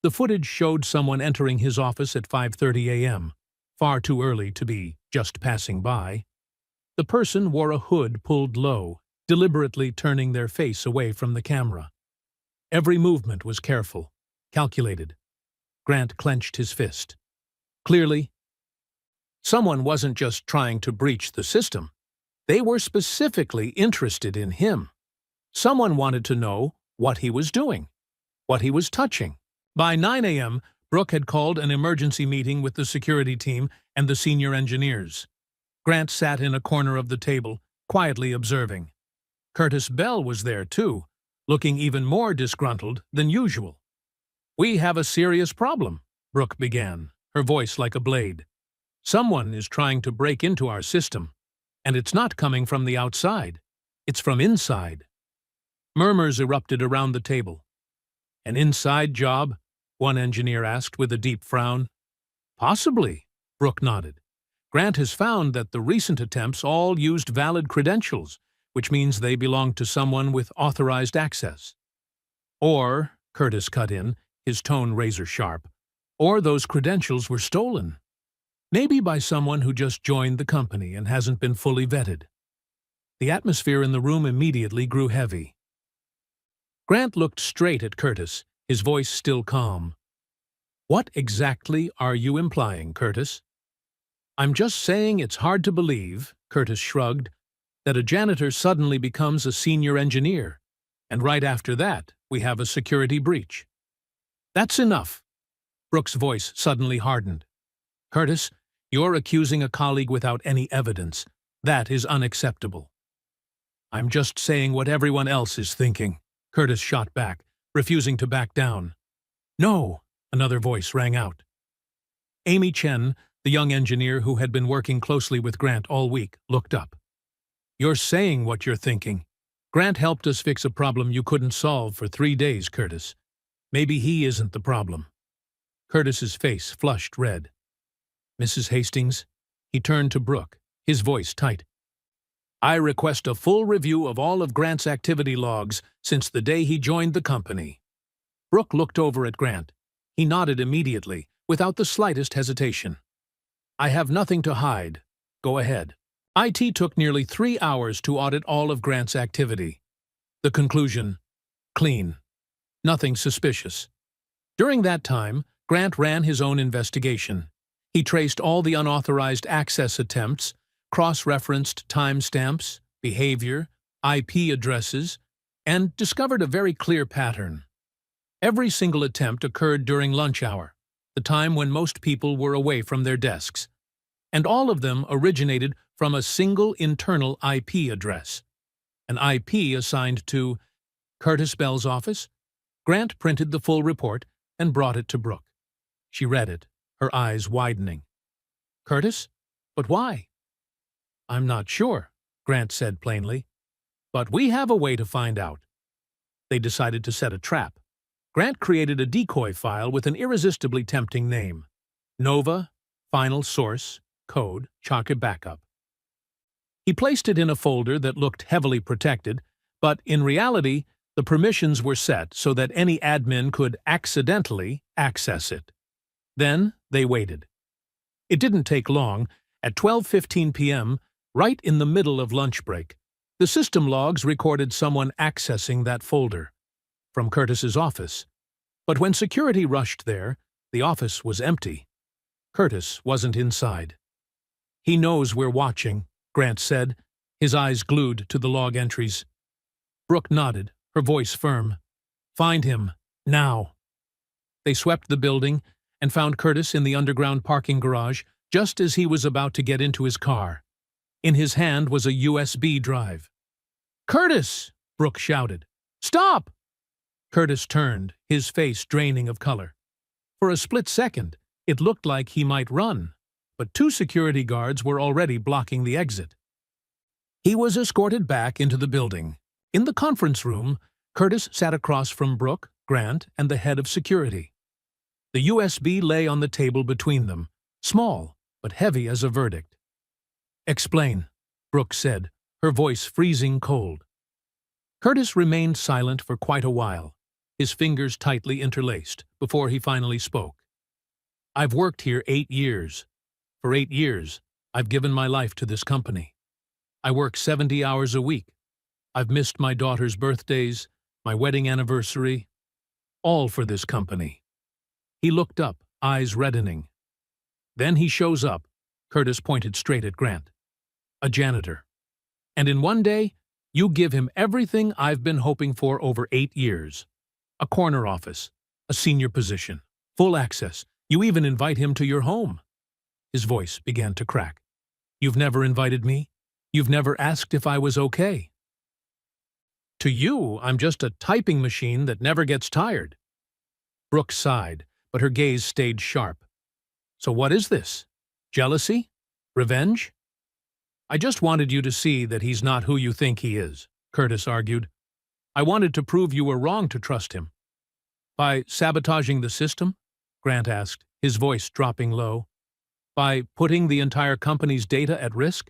The footage showed someone entering his office at 5:30 a.m., far too early to be just passing by. The person wore a hood pulled low, deliberately turning their face away from the camera. Every movement was careful, calculated. Grant clenched his fist. Clearly, someone wasn't just trying to breach the system. They were specifically interested in him. Someone wanted to know what he was doing, what he was touching. By 9 a.m., Brooke had called an emergency meeting with the security team and the senior engineers. Grant sat in a corner of the table, quietly observing. Curtis Bell was there, too, looking even more disgruntled than usual. "We have a serious problem," Brooke began, her voice like a blade. "Someone is trying to break into our system, and it's not coming from the outside. It's from inside." Murmurs erupted around the table. "An inside job?" one engineer asked with a deep frown. "Possibly," Brooke nodded. "Grant has found that the recent attempts all used valid credentials, which means they belong to someone with authorized access." "Or," Curtis cut in, his tone razor-sharp, "or those credentials were stolen. Maybe by someone who just joined the company and hasn't been fully vetted." The atmosphere in the room immediately grew heavy. Grant looked straight at Curtis, his voice still calm. "What exactly are you implying, Curtis?" "I'm just saying it's hard to believe," Curtis shrugged, "that a janitor suddenly becomes a senior engineer, and right after that we have a security breach." "That's enough." Brooke's voice suddenly hardened. "Curtis, you're accusing a colleague without any evidence. That is unacceptable." "I'm just saying what everyone else is thinking," Curtis shot back, refusing to back down. "No," another voice rang out. Amy Chen, the young engineer who had been working closely with Grant all week, looked up. "You're saying what you're thinking. Grant helped us fix a problem you couldn't solve for 3 days, Curtis. Maybe he isn't the problem." Curtis's face flushed red. "Mrs. Hastings," he turned to Brooke, his voice tight. "I request a full review of all of Grant's activity logs since the day he joined the company." Brooke looked over at Grant. He nodded immediately, without the slightest hesitation. "I have nothing to hide. Go ahead." IT took nearly 3 hours to audit all of Grant's activity. The conclusion: clean. Nothing suspicious. During that time, Grant ran his own investigation. He traced all the unauthorized access attempts, cross-referenced timestamps, behavior, IP addresses, and discovered a very clear pattern. Every single attempt occurred during lunch hour, the time when most people were away from their desks, and all of them originated from a single internal IP address, an IP assigned to Curtis Bell's office. Grant printed the full report and brought it to Brooke. She read it, her eyes widening. "Curtis? But why?" "I'm not sure," Grant said plainly. "But we have a way to find out." They decided to set a trap. Grant created a decoy file with an irresistibly tempting name: Nova, Final Source, Code, Chaka Backup. He placed it in a folder that looked heavily protected, but in reality, the permissions were set so that any admin could accidentally access it. Then they waited. It didn't take long. At 12:15 p.m., right in the middle of lunch break, The system logs recorded someone accessing that folder from Curtis's office. But when security rushed there, the office was empty. Curtis wasn't inside. "He knows we're watching," Grant said, his eyes glued to the log entries. Brooke nodded, her voice firm. "Find him, now." They swept the building and found Curtis in the underground parking garage just as he was about to get into his car. In his hand was a USB drive. "Curtis!" Brooke shouted. "Stop!" Curtis turned, his face draining of color. For a split second, it looked like he might run, but two security guards were already blocking the exit. He was escorted back into the building. In the conference room, Curtis sat across from Brooke, Grant, and the head of security. The USB lay on the table between them, small but heavy as a verdict. "Explain," Brooke said, her voice freezing cold. Curtis remained silent for quite a while, his fingers tightly interlaced, before he finally spoke. "I've worked here 8 years. For 8 years, I've given my life to this company. I work 70 hours a week. I've missed my daughter's birthdays, my wedding anniversary, all for this company." He looked up, eyes reddening. "Then he shows up," Curtis pointed straight at Grant. "A janitor. And in one day, you give him everything I've been hoping for over 8 years. A corner office, a senior position, full access. You even invite him to your home." His voice began to crack. "You've never invited me? You've never asked if I was okay? To you, I'm just a typing machine that never gets tired." Brooke sighed, but her gaze stayed sharp. "So what is this? Jealousy? Revenge?" "I just wanted you to see that he's not who you think he is," Curtis argued. "I wanted to prove you were wrong to trust him." "By sabotaging the system?" Grant asked, his voice dropping low. "By putting the entire company's data at risk?"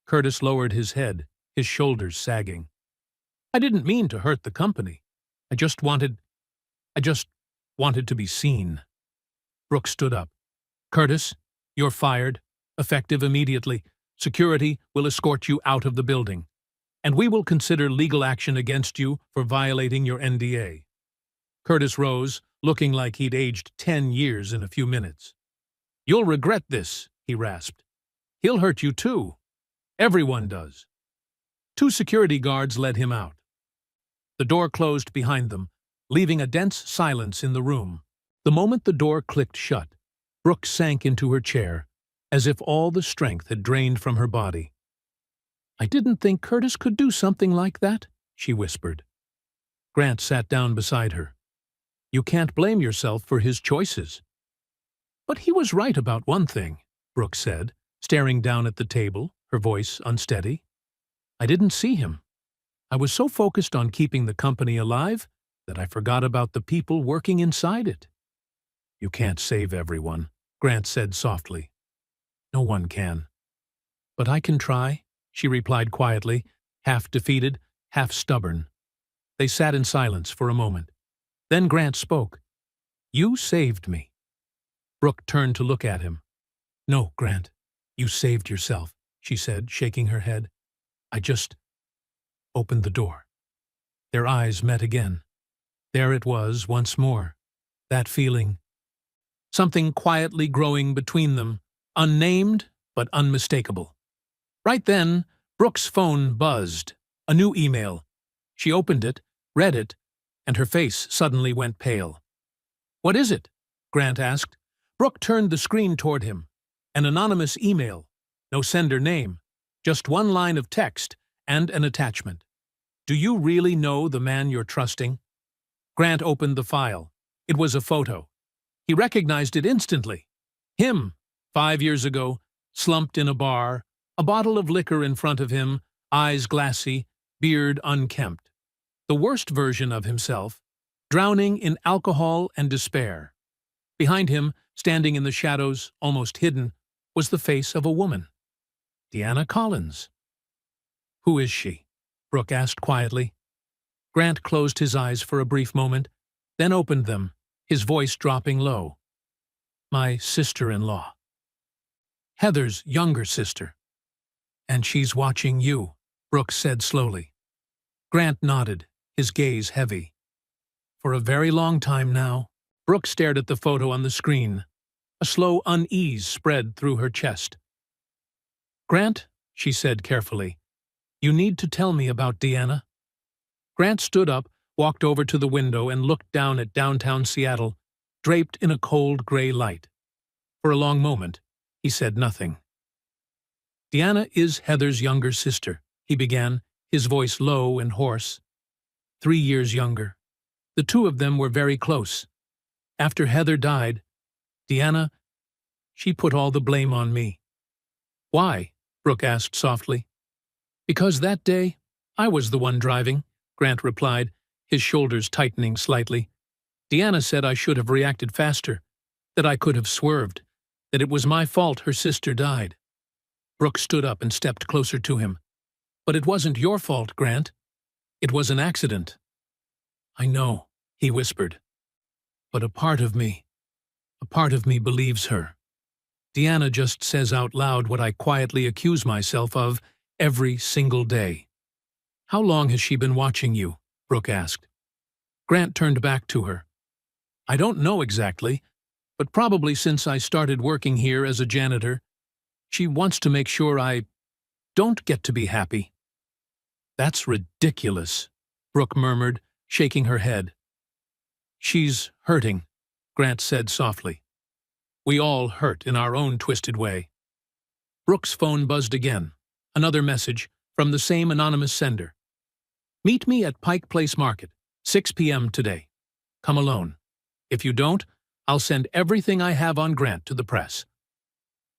Curtis lowered his head, his shoulders sagging. "I didn't mean to hurt the company. I just wanted to be seen." Brooke stood up. "Curtis, you're fired, effective immediately. Security will escort you out of the building, and we will consider legal action against you for violating your NDA." Curtis rose, looking like he'd aged 10 years in a few minutes. "You'll regret this," he rasped. "He'll hurt you too. Everyone does." 2 security guards led him out. The door closed behind them, leaving a dense silence in the room. The moment the door clicked shut, Brooke sank into her chair, as if all the strength had drained from her body. "I didn't think Curtis could do something like that," she whispered. Grant sat down beside her. "You can't blame yourself for his choices." "But he was right about one thing," Brooke said, staring down at the table, her voice unsteady. "I didn't see him. I was so focused on keeping the company alive that I forgot about the people working inside it." "You can't save everyone," Grant said softly. "No one can." "But I can try," she replied quietly, half defeated, half stubborn. They sat in silence for a moment. Then Grant spoke. "You saved me." Brooke turned to look at him. "No, Grant, you saved yourself," she said, shaking her head. "I just opened the door." Their eyes met again. There it was once more, that feeling. Something quietly growing between them, unnamed but unmistakable. Right then, Brooke's phone buzzed. A new email. She opened it, read it, and her face suddenly went pale. "What is it?" Grant asked. Brooke turned the screen toward him. An anonymous email. No sender name. Just one line of text and an attachment. "Do you really know the man you're trusting?" Grant opened the file. It was a photo. He recognized it instantly. Him, 5 years ago, slumped in a bar, a bottle of liquor in front of him, eyes glassy, beard unkempt. The worst version of himself, drowning in alcohol and despair. Behind him, standing in the shadows, almost hidden, was the face of a woman. Deanna Collins. "Who is she?" Brooke asked quietly. Grant closed his eyes for a brief moment, then opened them, his voice dropping low. "My sister-in-law. Heather's younger sister. And she's watching you." Brooke said slowly. Grant nodded, his gaze heavy. For a very long time now, Brooke stared at the photo on the screen. A slow unease spread through her chest. Grant, she said carefully, you need to tell me about Deanna. Grant stood up, walked over to the window, and looked down at downtown Seattle, draped in a cold gray light. For a long moment, he said nothing. Deanna is Heather's younger sister, he began, his voice low and hoarse. 3 years younger. The two of them were very close. After Heather died, Deanna, she put all the blame on me. Why? Brooke asked softly. Because that day, I was the one driving, Grant replied, his shoulders tightening slightly. Deanna said I should have reacted faster, that I could have swerved, that it was my fault her sister died. Brooke stood up and stepped closer to him. But it wasn't your fault, Grant. It was an accident. I know, he whispered. But a part of me believes her. Deanna just says out loud what I quietly accuse myself of every single day. How long has she been watching you? Brooke asked. Grant turned back to her. I don't know exactly, but probably since I started working here as a janitor. She wants to make sure I don't get to be happy. That's ridiculous, Brooke murmured, shaking her head. She's hurting, Grant said softly. We all hurt in our own twisted way. Brooke's phone buzzed again. Another message from the same anonymous sender. Meet me at Pike Place Market, 6 p.m. today. Come alone. If you don't, I'll send everything I have on Grant to the press.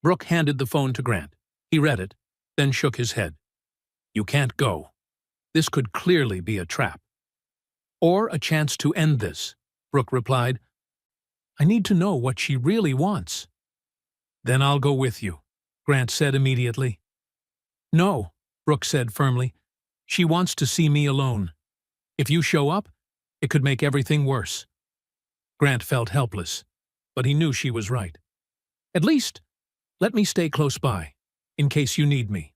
Brooke handed the phone to Grant. He read it, then shook his head. You can't go. This could clearly be a trap. Or a chance to end this, Brooke replied. I need to know what she really wants. Then I'll go with you, Grant said immediately. No, Brooke said firmly. She wants to see me alone. If you show up, it could make everything worse. Grant felt helpless, but he knew she was right. At least, let me stay close by, in case you need me.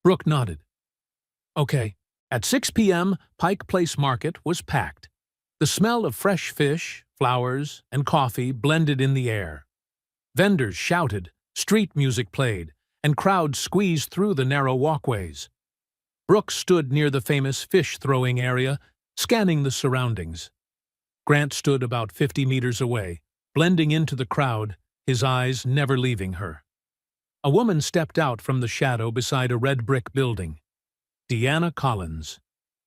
Brooke nodded. Okay. At 6 p.m., Pike Place Market was packed. The smell of fresh fish, flowers, and coffee blended in the air. Vendors shouted, street music played, and crowds squeezed through the narrow walkways. Brooke stood near the famous fish-throwing area, scanning the surroundings. Grant stood about 50 meters away, blending into the crowd, his eyes never leaving her. A woman stepped out from the shadow beside a red brick building. Deanna Collins.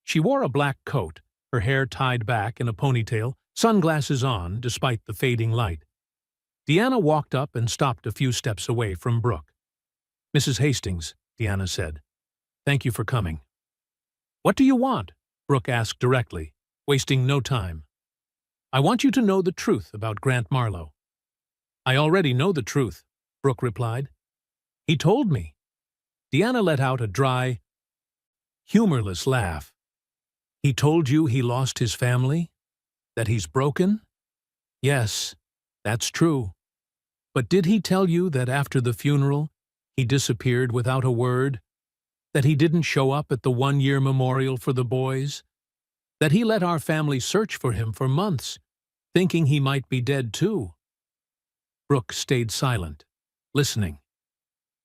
She wore a black coat, her hair tied back in a ponytail, sunglasses on despite the fading light. Deanna walked up and stopped a few steps away from Brooke. Mrs. Hastings, Deanna said. Thank you for coming. What do you want? Brooke asked directly, wasting no time. I want you to know the truth about Grant Marlowe. I already know the truth, Brooke replied. He told me. Deanna let out a dry, humorless laugh. He told you he lost his family? That he's broken? Yes, that's true. But did he tell you that after the funeral, he disappeared without a word? That he didn't show up at the one-year memorial for the boys? That he let our family search for him for months, thinking he might be dead too? Brooke stayed silent, listening.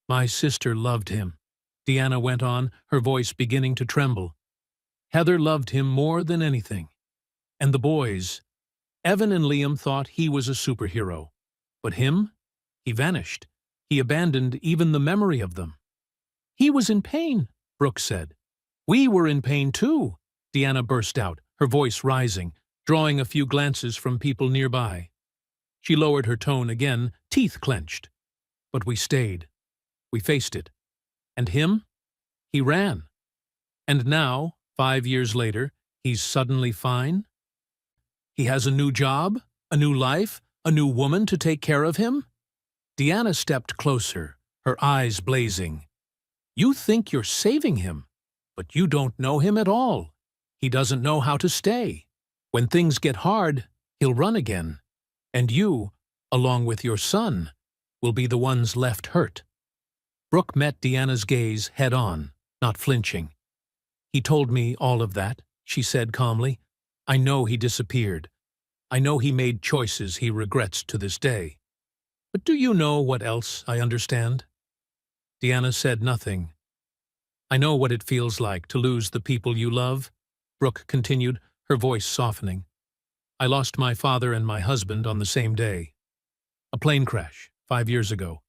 My sister loved him, Deanna went on, her voice beginning to tremble. Heather loved him more than anything. And the boys, Evan and Liam, thought he was a superhero. But him? He vanished. He abandoned even the memory of them. He was in pain, Brooke said. We were in pain too, Deanna burst out, her voice rising, drawing a few glances from people nearby. She lowered her tone again, teeth clenched. But we stayed. We faced it. And him? He ran. And now, 5 years later, he's suddenly fine? He has a new job, a new life, a new woman to take care of him? Deanna stepped closer, her eyes blazing. You think you're saving him, but you don't know him at all. He doesn't know how to stay. When things get hard, he'll run again. And you, along with your son, will be the ones left hurt. Brooke met Deanna's gaze head-on. not flinching. "He told me all of that," she said calmly. "I know he disappeared. I know he made choices he regrets to this day. But do you know what else I understand?" Deanna said nothing. "I know what it feels like to lose the people you love," Brooke continued, her voice softening. "I lost my father and my husband on the same day. A plane crash, 5 years ago.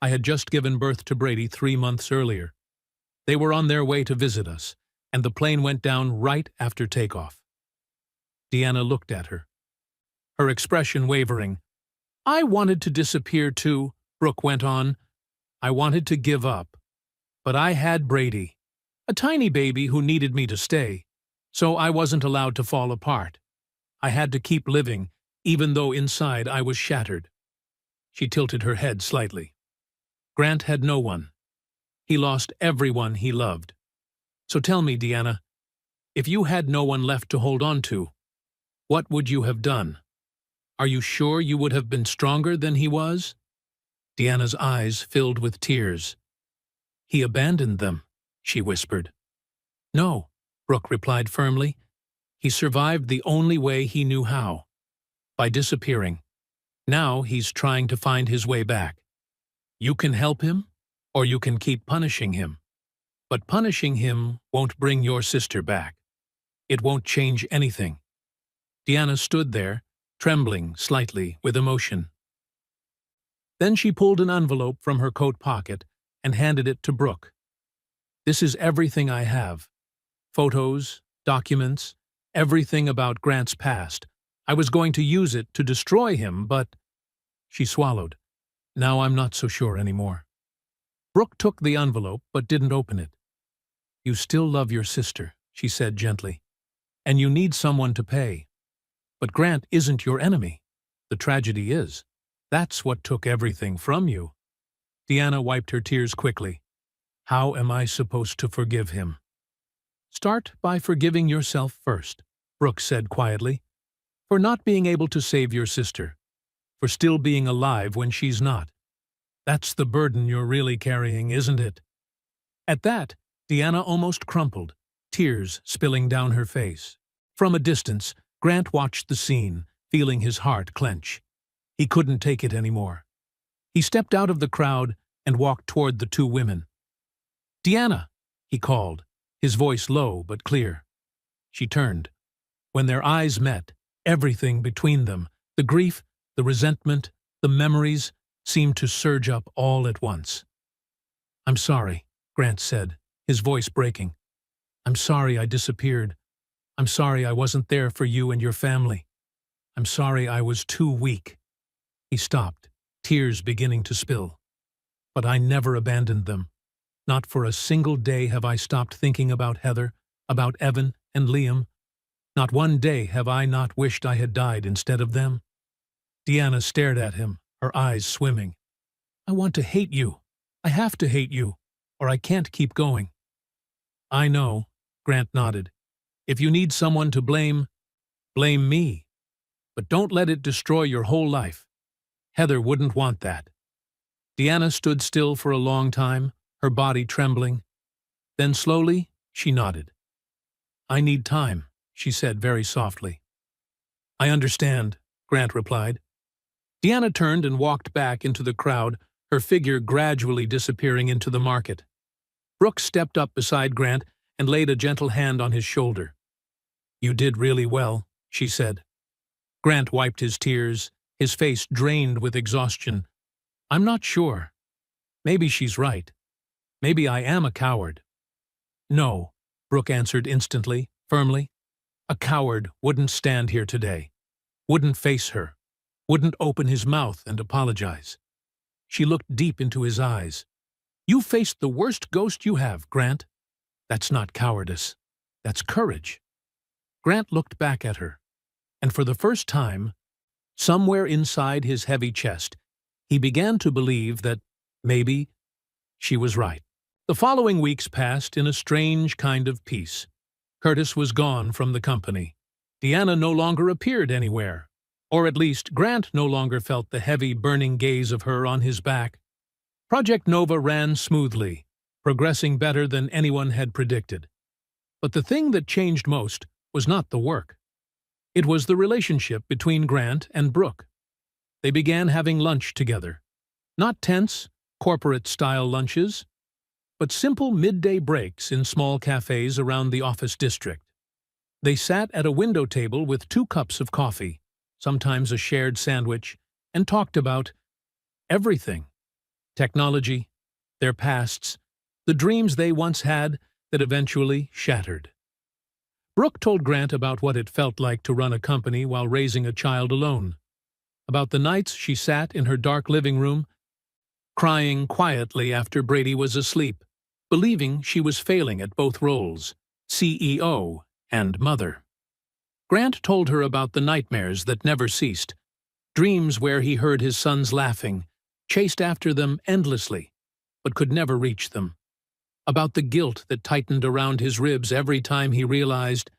I had just given birth to Brady 3 months earlier. They were on their way to visit us, and the plane went down right after takeoff." Deanna looked at her, her expression wavering. "I wanted to disappear too," Brooke went on. "I wanted to give up. But I had Brady, a tiny baby who needed me to stay, so I wasn't allowed to fall apart. I had to keep living, even though inside I was shattered." She tilted her head slightly. "Grant had no one. He lost everyone he loved. So tell me, Deanna, if you had no one left to hold on to, what would you have done? Are you sure you would have been stronger than he was?" Deanna's eyes filled with tears. "He abandoned them," she whispered. "No," Brooke replied firmly. "He survived the only way he knew how, by disappearing. Now he's trying to find his way back. You can help him, or you can keep punishing him. But punishing him won't bring your sister back. It won't change anything." Deanna stood there, trembling slightly with emotion. Then she pulled an envelope from her coat pocket and handed it to Brooke. "This is everything I have. Photos, documents, everything about Grant's past. I was going to use it to destroy him, but—" She swallowed. "Now I'm not so sure anymore." Brooke took the envelope but didn't open it. "You still love your sister," she said gently, "and you need someone to pay. But Grant isn't your enemy. The tragedy is. That's what took everything from you." Deanna wiped her tears quickly. "How am I supposed to forgive him?" "Start by forgiving yourself first," Brooke said quietly, "for not being able to save your sister, for still being alive when she's not. That's the burden you're really carrying, isn't it?" At that, Deanna almost crumpled, tears spilling down her face. From a distance, Grant watched the scene, feeling his heart clench. He couldn't take it anymore. He stepped out of the crowd and walked toward the two women. "Deanna," he called, his voice low but clear. She turned. When their eyes met, everything between them, the grief, the resentment, the memories, seemed to surge up all at once. "I'm sorry," Grant said, his voice breaking. "I'm sorry I disappeared. I'm sorry I wasn't there for you and your family. I'm sorry I was too weak." He stopped, tears beginning to spill. "But I never abandoned them. Not for a single day have I stopped thinking about Heather, about Evan and Liam. Not one day have I not wished I had died instead of them." Deanna stared at him, her eyes swimming. "I want to hate you. I have to hate you, or I can't keep going." "I know," Grant nodded. "If you need someone to blame, blame me. But don't let it destroy your whole life. Heather wouldn't want that." Deanna stood still for a long time, her body trembling. Then slowly, she nodded. "I need time," she said very softly. "I understand," Grant replied. Deanna turned and walked back into the crowd, her figure gradually disappearing into the market. Brooke stepped up beside Grant and laid a gentle hand on his shoulder. "You did really well," she said. Grant wiped his tears, his face drained with exhaustion. "I'm not sure. Maybe she's right. Maybe I am a coward." "No," Brooke answered instantly, firmly. "A coward wouldn't stand here today, wouldn't face her, wouldn't open his mouth and apologize." She looked deep into his eyes. "You faced the worst ghost you have, Grant. That's not cowardice. That's courage." Grant looked back at her, and for the first time, somewhere inside his heavy chest, he began to believe that maybe she was right. The following weeks passed in a strange kind of peace. Curtis was gone from the company. Deanna no longer appeared anywhere, or at least Grant no longer felt the heavy, burning gaze of her on his back. Project Nova ran smoothly, progressing better than anyone had predicted. But the thing that changed most was not the work. It was the relationship between Grant and Brooke. They began having lunch together. Not tense, corporate-style lunches, but simple midday breaks in small cafes around the office district. They sat at a window table with 2 cups of coffee, sometimes a shared sandwich, and talked about everything. Technology, their pasts, the dreams they once had that eventually shattered. Brooke told Grant about what it felt like to run a company while raising a child alone, about the nights she sat in her dark living room, crying quietly after Brady was asleep, believing she was failing at both roles, CEO and mother. Grant told her about the nightmares that never ceased, dreams where he heard his sons laughing, chased after them endlessly, but could never reach them, about the guilt that tightened around his ribs every time he realized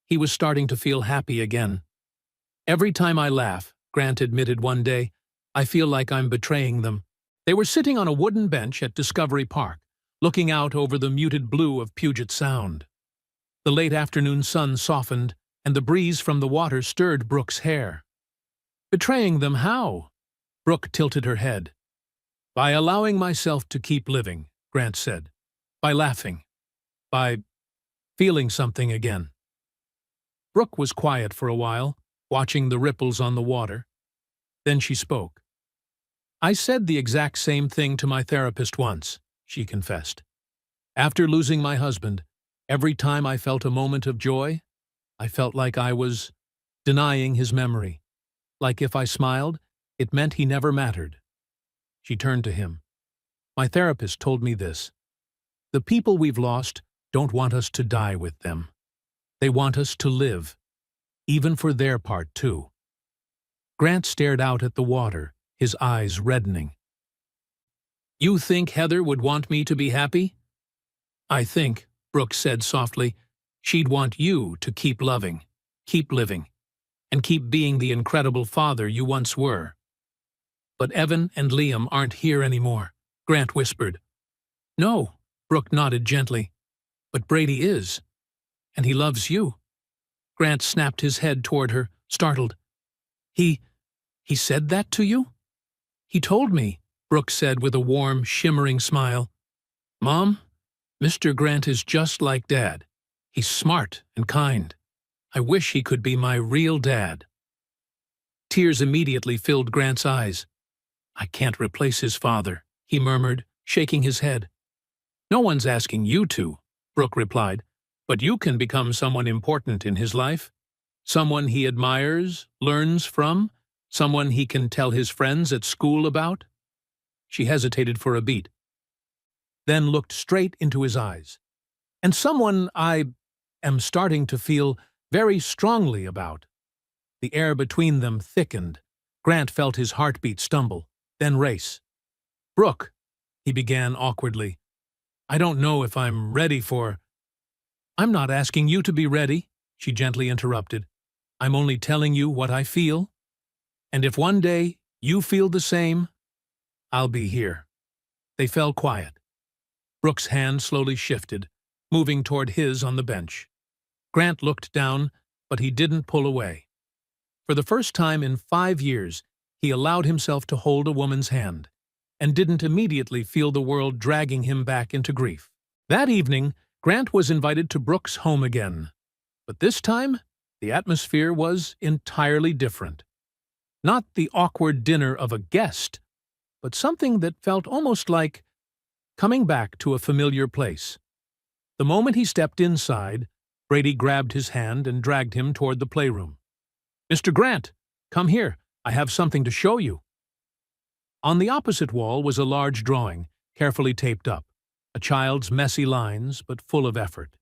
he was starting to feel happy again. "Every time I laugh," Grant admitted one day, "I feel like I'm betraying them." They were sitting on a wooden bench at Discovery Park, looking out over the muted blue of Puget Sound. The late afternoon sun softened, and the breeze from the water stirred Brooke's hair. "Betraying them how?" Brooke tilted her head. "By allowing myself to keep living," Grant said. "By laughing. By feeling something again." Brooke was quiet for a while, watching the ripples on the water. Then she spoke. "I said the exact same thing to my therapist once," she confessed. "After losing my husband, every time I felt a moment of joy, I felt like I was denying his memory. Like if I smiled, it meant he never mattered." She turned to him. "My therapist told me this. The people we've lost don't want us to die with them. They want us to live, even for their part, too." Grant stared out at the water, his eyes reddening. "You think Heather would want me to be happy?" "I think," Brooke said softly, "she'd want you to keep loving, keep living, and keep being the incredible father you once were." "But Evan and Liam aren't here anymore," Grant whispered. "No," Brooke nodded gently, "but Brady is, and he loves you." Grant snapped his head toward her, startled. He said that to you?" "He told me," Brooke said with a warm, shimmering smile. "Mom, Mr. Grant is just like Dad. He's smart and kind. I wish he could be my real dad." Tears immediately filled Grant's eyes. "I can't replace his father," he murmured, shaking his head. "No one's asking you to," Brooke replied, "but you can become someone important in his life. Someone he admires, learns from, someone he can tell his friends at school about." She hesitated for a beat, then looked straight into his eyes. "And someone I am starting to feel very strongly about." The air between them thickened. Grant felt his heartbeat stumble, then race. "Brooke," he began awkwardly, "I don't know if I'm ready for—" "I'm not asking you to be ready," she gently interrupted. "I'm only telling you what I feel. And if one day you feel the same, I'll be here." They fell quiet. Brooke's hand slowly shifted, moving toward his on the bench. Grant looked down, but he didn't pull away. For the first time in 5 years, he allowed himself to hold a woman's hand, and didn't immediately feel the world dragging him back into grief. That evening, Grant was invited to Brooke's home again. But this time, the atmosphere was entirely different. Not the awkward dinner of a guest, but something that felt almost like coming back to a familiar place. The moment he stepped inside, Brady grabbed his hand and dragged him toward the playroom. "Mr. Grant, come here. I have something to show you." On the opposite wall was a large drawing, carefully taped up, a child's messy lines but full of effort.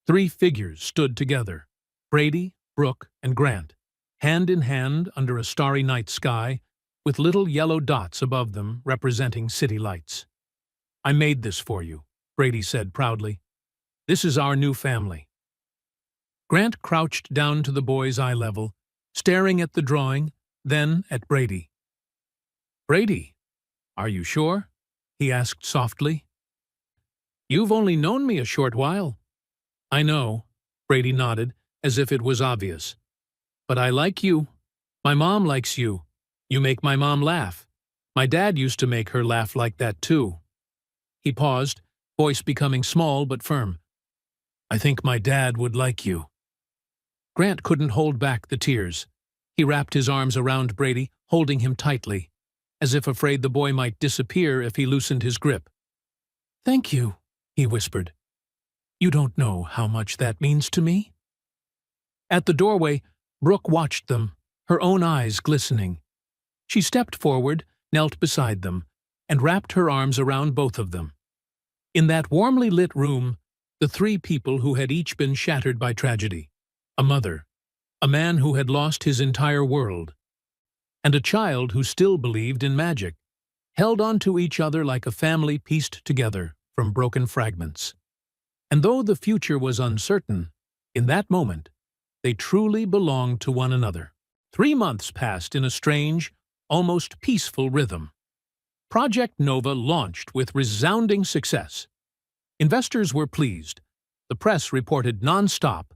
3 figures stood together, Brady, Brooke, and Grant, hand in hand under a starry night sky, with little yellow dots above them representing city lights. "I made this for you," Brady said proudly. "This is our new family." Grant crouched down to the boy's eye level, staring at the drawing, then at Brady. "Brady, are you sure?" he asked softly. You've only known me a short while. I know, Brady nodded, as if it was obvious. But I like you. My mom likes you. You make my mom laugh. My dad used to make her laugh like that too. He paused, voice becoming small but firm. I think my dad would like you. Grant couldn't hold back the tears. He wrapped his arms around Brady, holding him tightly, as if afraid the boy might disappear if he loosened his grip. Thank you, he whispered. You don't know how much that means to me. At the doorway, Brooke watched them, her own eyes glistening. She stepped forward, knelt beside them, and wrapped her arms around both of them. In that warmly lit room, the three people who had each been shattered by tragedy, a mother, a man who had lost his entire world, and a child who still believed in magic, held on to each other like a family pieced together from broken fragments. And though the future was uncertain, in that moment, they truly belonged to one another. 3 months passed in a strange, almost peaceful rhythm. Project Nova launched with resounding success. Investors were pleased, the press reported non-stop,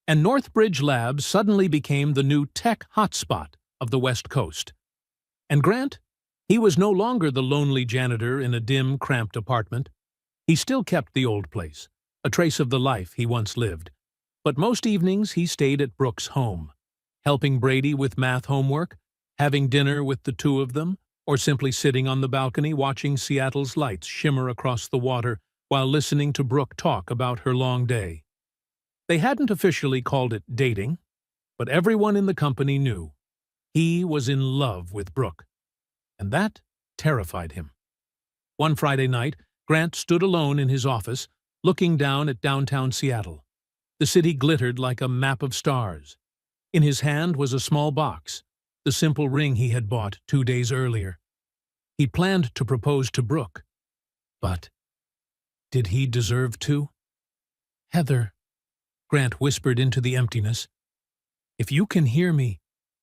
and Northbridge Labs suddenly became the new tech hotspot of the West Coast. And Grant? He was no longer the lonely janitor in a dim, cramped apartment. He still kept the old place, a trace of the life he once lived. But most evenings he stayed at Brooke's home, helping Brady with math homework, having dinner with the two of them, or simply sitting on the balcony watching Seattle's lights shimmer across the water while listening to Brooke talk about her long day. They hadn't officially called it dating, but everyone in the company knew. He was in love with Brooke, and that terrified him. One Friday night, Grant stood alone in his office, looking down at downtown Seattle. The city glittered like a map of stars. In his hand was a small box, the simple ring he had bought 2 days earlier. He planned to propose to Brooke. But did he deserve to? Heather, Grant whispered into the emptiness, if you can hear me,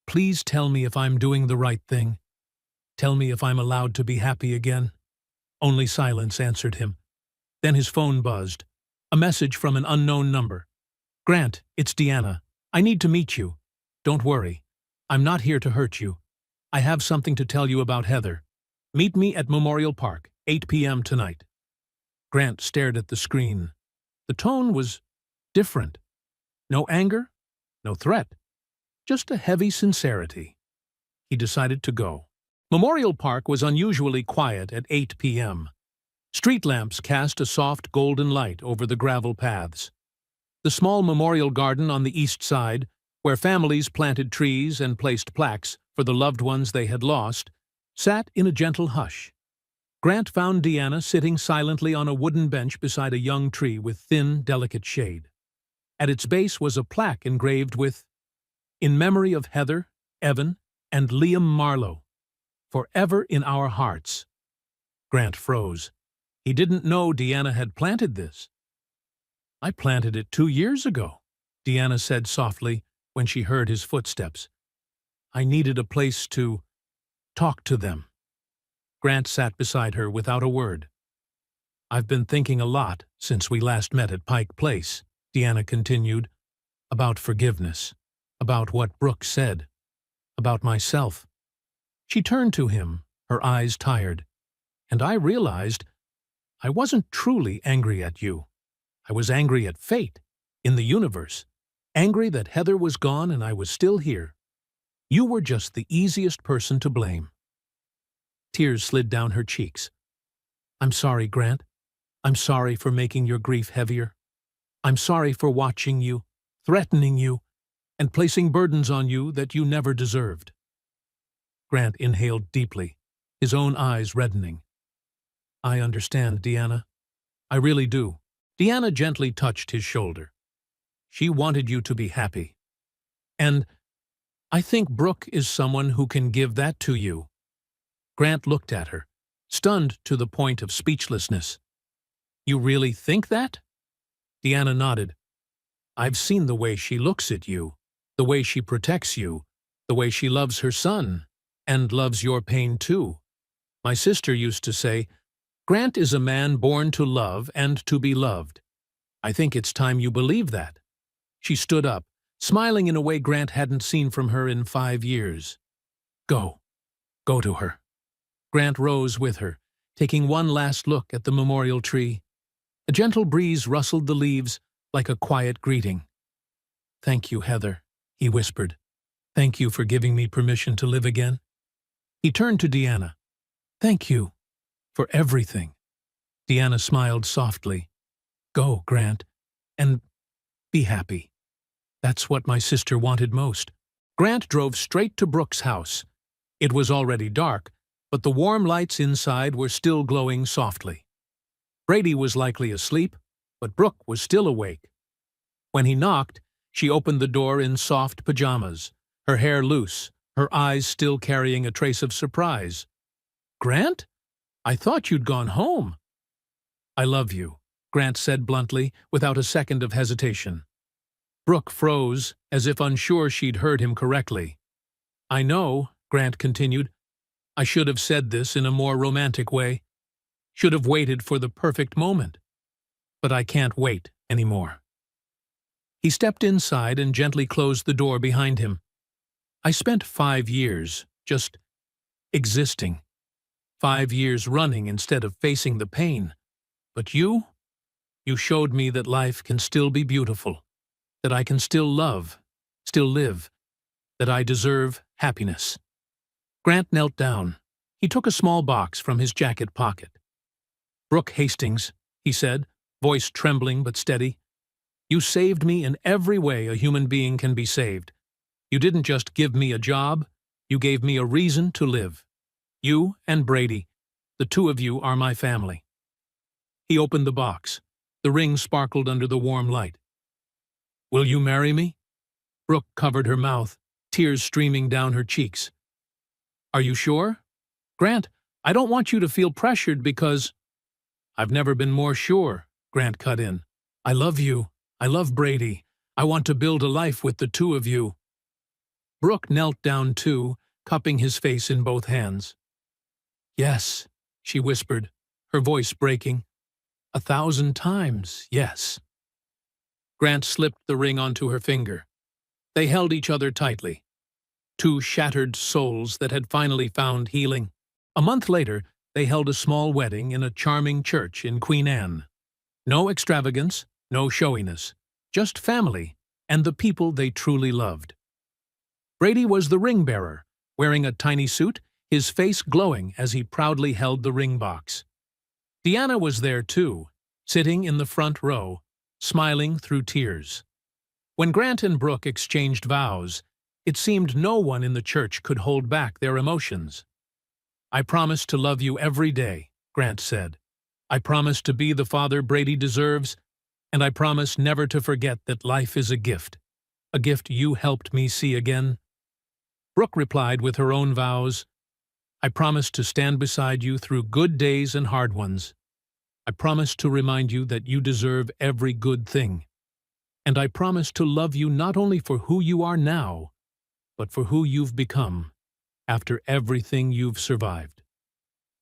please tell me if I'm doing the right thing. Tell me if I'm allowed to be happy again. Only silence answered him. Then his phone buzzed. A message from an unknown number. Grant, it's Deanna. I need to meet you. Don't worry. I'm not here to hurt you. I have something to tell you about Heather. Meet me at Memorial Park, 8 p.m. tonight. Grant stared at the screen. The tone was different. No anger, no threat, just a heavy sincerity. He decided to go. Memorial Park was unusually quiet at 8 p.m. Street lamps cast a soft golden light over the gravel paths. The small memorial garden on the east side, where families planted trees and placed plaques for the loved ones they had lost, sat in a gentle hush. Grant found Deanna sitting silently on a wooden bench beside a young tree with thin, delicate shade. At its base was a plaque engraved with, "In memory of Heather, Evan, and Liam Marlowe. Forever in our hearts." Grant froze. He didn't know Deanna had planted this. I planted it 2 years ago, Deanna said softly when she heard his footsteps. I needed a place to talk to them. Grant sat beside her without a word. I've been thinking a lot since we last met at Pike Place, Deanna continued, about forgiveness, about what Brooke said, about myself. She turned to him, her eyes tired, and I realized I wasn't truly angry at you. I was angry at fate, in the universe, angry that Heather was gone and I was still here. You were just the easiest person to blame. Tears slid down her cheeks. I'm sorry, Grant. I'm sorry for making your grief heavier. I'm sorry for watching you, threatening you, and placing burdens on you that you never deserved. Grant inhaled deeply, his own eyes reddening. I understand, Deanna. I really do. Deanna gently touched his shoulder. She wanted you to be happy. And I think Brooke is someone who can give that to you. Grant looked at her, stunned to the point of speechlessness. You really think that? Deanna nodded. I've seen the way she looks at you, the way she protects you, the way she loves her son, and loves your pain too. My sister used to say, Grant is a man born to love and to be loved. I think it's time you believe that. She stood up, smiling in a way Grant hadn't seen from her in 5 years. Go. Go to her. Grant rose with her, taking one last look at the memorial tree. A gentle breeze rustled the leaves like a quiet greeting. Thank you, Heather, he whispered. Thank you for giving me permission to live again. He turned to Deanna. Thank you for everything. Deanna smiled softly. Go, Grant, and be happy. That's what my sister wanted most. Grant drove straight to Brooke's house. It was already dark, but the warm lights inside were still glowing softly. Brady was likely asleep, but Brooke was still awake. When he knocked, she opened the door in soft pajamas, her hair loose, her eyes still carrying a trace of surprise. Grant? I thought you'd gone home. I love you, Grant said bluntly, without a second of hesitation. Brooke froze, as if unsure she'd heard him correctly. I know, Grant continued. I should have said this in a more romantic way. Should have waited for the perfect moment. But I can't wait anymore. He stepped inside and gently closed the door behind him. I spent 5 years just existing. 5 years running instead of facing the pain. But you showed me that life can still be beautiful, that I can still love, still live, that I deserve happiness. Grant knelt down. He took a small box from his jacket pocket. Brooke Hastings, he said, voice trembling but steady. You saved me in every way a human being can be saved. You didn't just give me a job, you gave me a reason to live. You and Brady, the two of you are my family. He opened the box. The ring sparkled under the warm light. Will you marry me? Brooke covered her mouth, tears streaming down her cheeks. Are you sure? Grant, I don't want you to feel pressured because… I've never been more sure, Grant cut in. I love you. I love Brady. I want to build a life with the two of you. Brooke knelt down too, cupping his face in both hands. Yes, she whispered, her voice breaking. 1,000 times, yes. Grant slipped the ring onto her finger. They held each other tightly. Two shattered souls that had finally found healing. A month later, they held a small wedding in a charming church in Queen Anne. No extravagance, no showiness, just family and the people they truly loved. Brady was the ring bearer, wearing a tiny suit, his face glowing as he proudly held the ring box. Deanna was there too, sitting in the front row, smiling through tears. When Grant and Brooke exchanged vows, it seemed no one in the church could hold back their emotions. I promise to love you every day, Grant said. I promise to be the father Brady deserves, and I promise never to forget that life is a gift you helped me see again. Brooke replied with her own vows. I promise to stand beside you through good days and hard ones. I promise to remind you that you deserve every good thing. And I promise to love you not only for who you are now, but for who you've become after everything you've survived.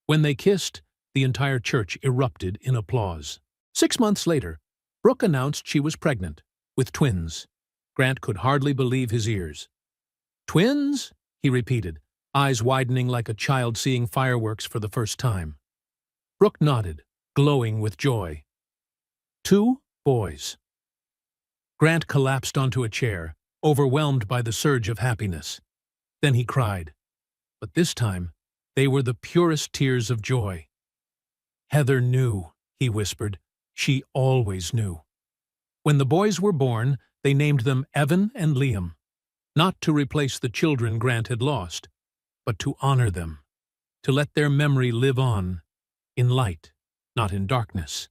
When they kissed, the entire church erupted in applause. 6 months later, Brooke announced she was pregnant, with twins. Grant could hardly believe his ears. Twins? He repeated, eyes widening like a child seeing fireworks for the first time. Brooke nodded, glowing with joy. 2 boys. Grant collapsed onto a chair, overwhelmed by the surge of happiness. Then he cried. But this time, they were the purest tears of joy. Heather knew, he whispered. She always knew. When the boys were born, they named them Evan and Liam, not to replace the children Grant had lost, but to honor them, to let their memory live on, in light, not in darkness.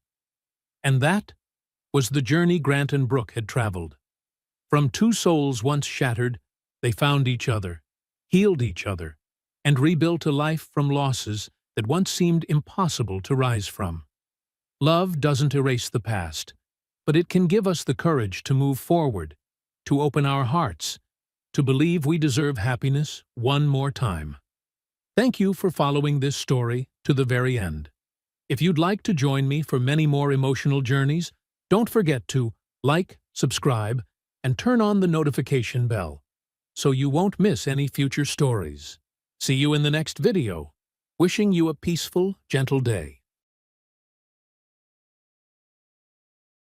And that was the journey Grant and Brooke had traveled. From 2 souls once shattered, they found each other, healed each other, and rebuilt a life from losses that once seemed impossible to rise from. Love doesn't erase the past, but it can give us the courage to move forward, to open our hearts, to believe we deserve happiness one more time. Thank you for following this story to the very end. If you'd like to join me for many more emotional journeys, don't forget to like, subscribe, and turn on the notification bell so you won't miss any future stories. See you in the next video. Wishing you a peaceful, gentle day.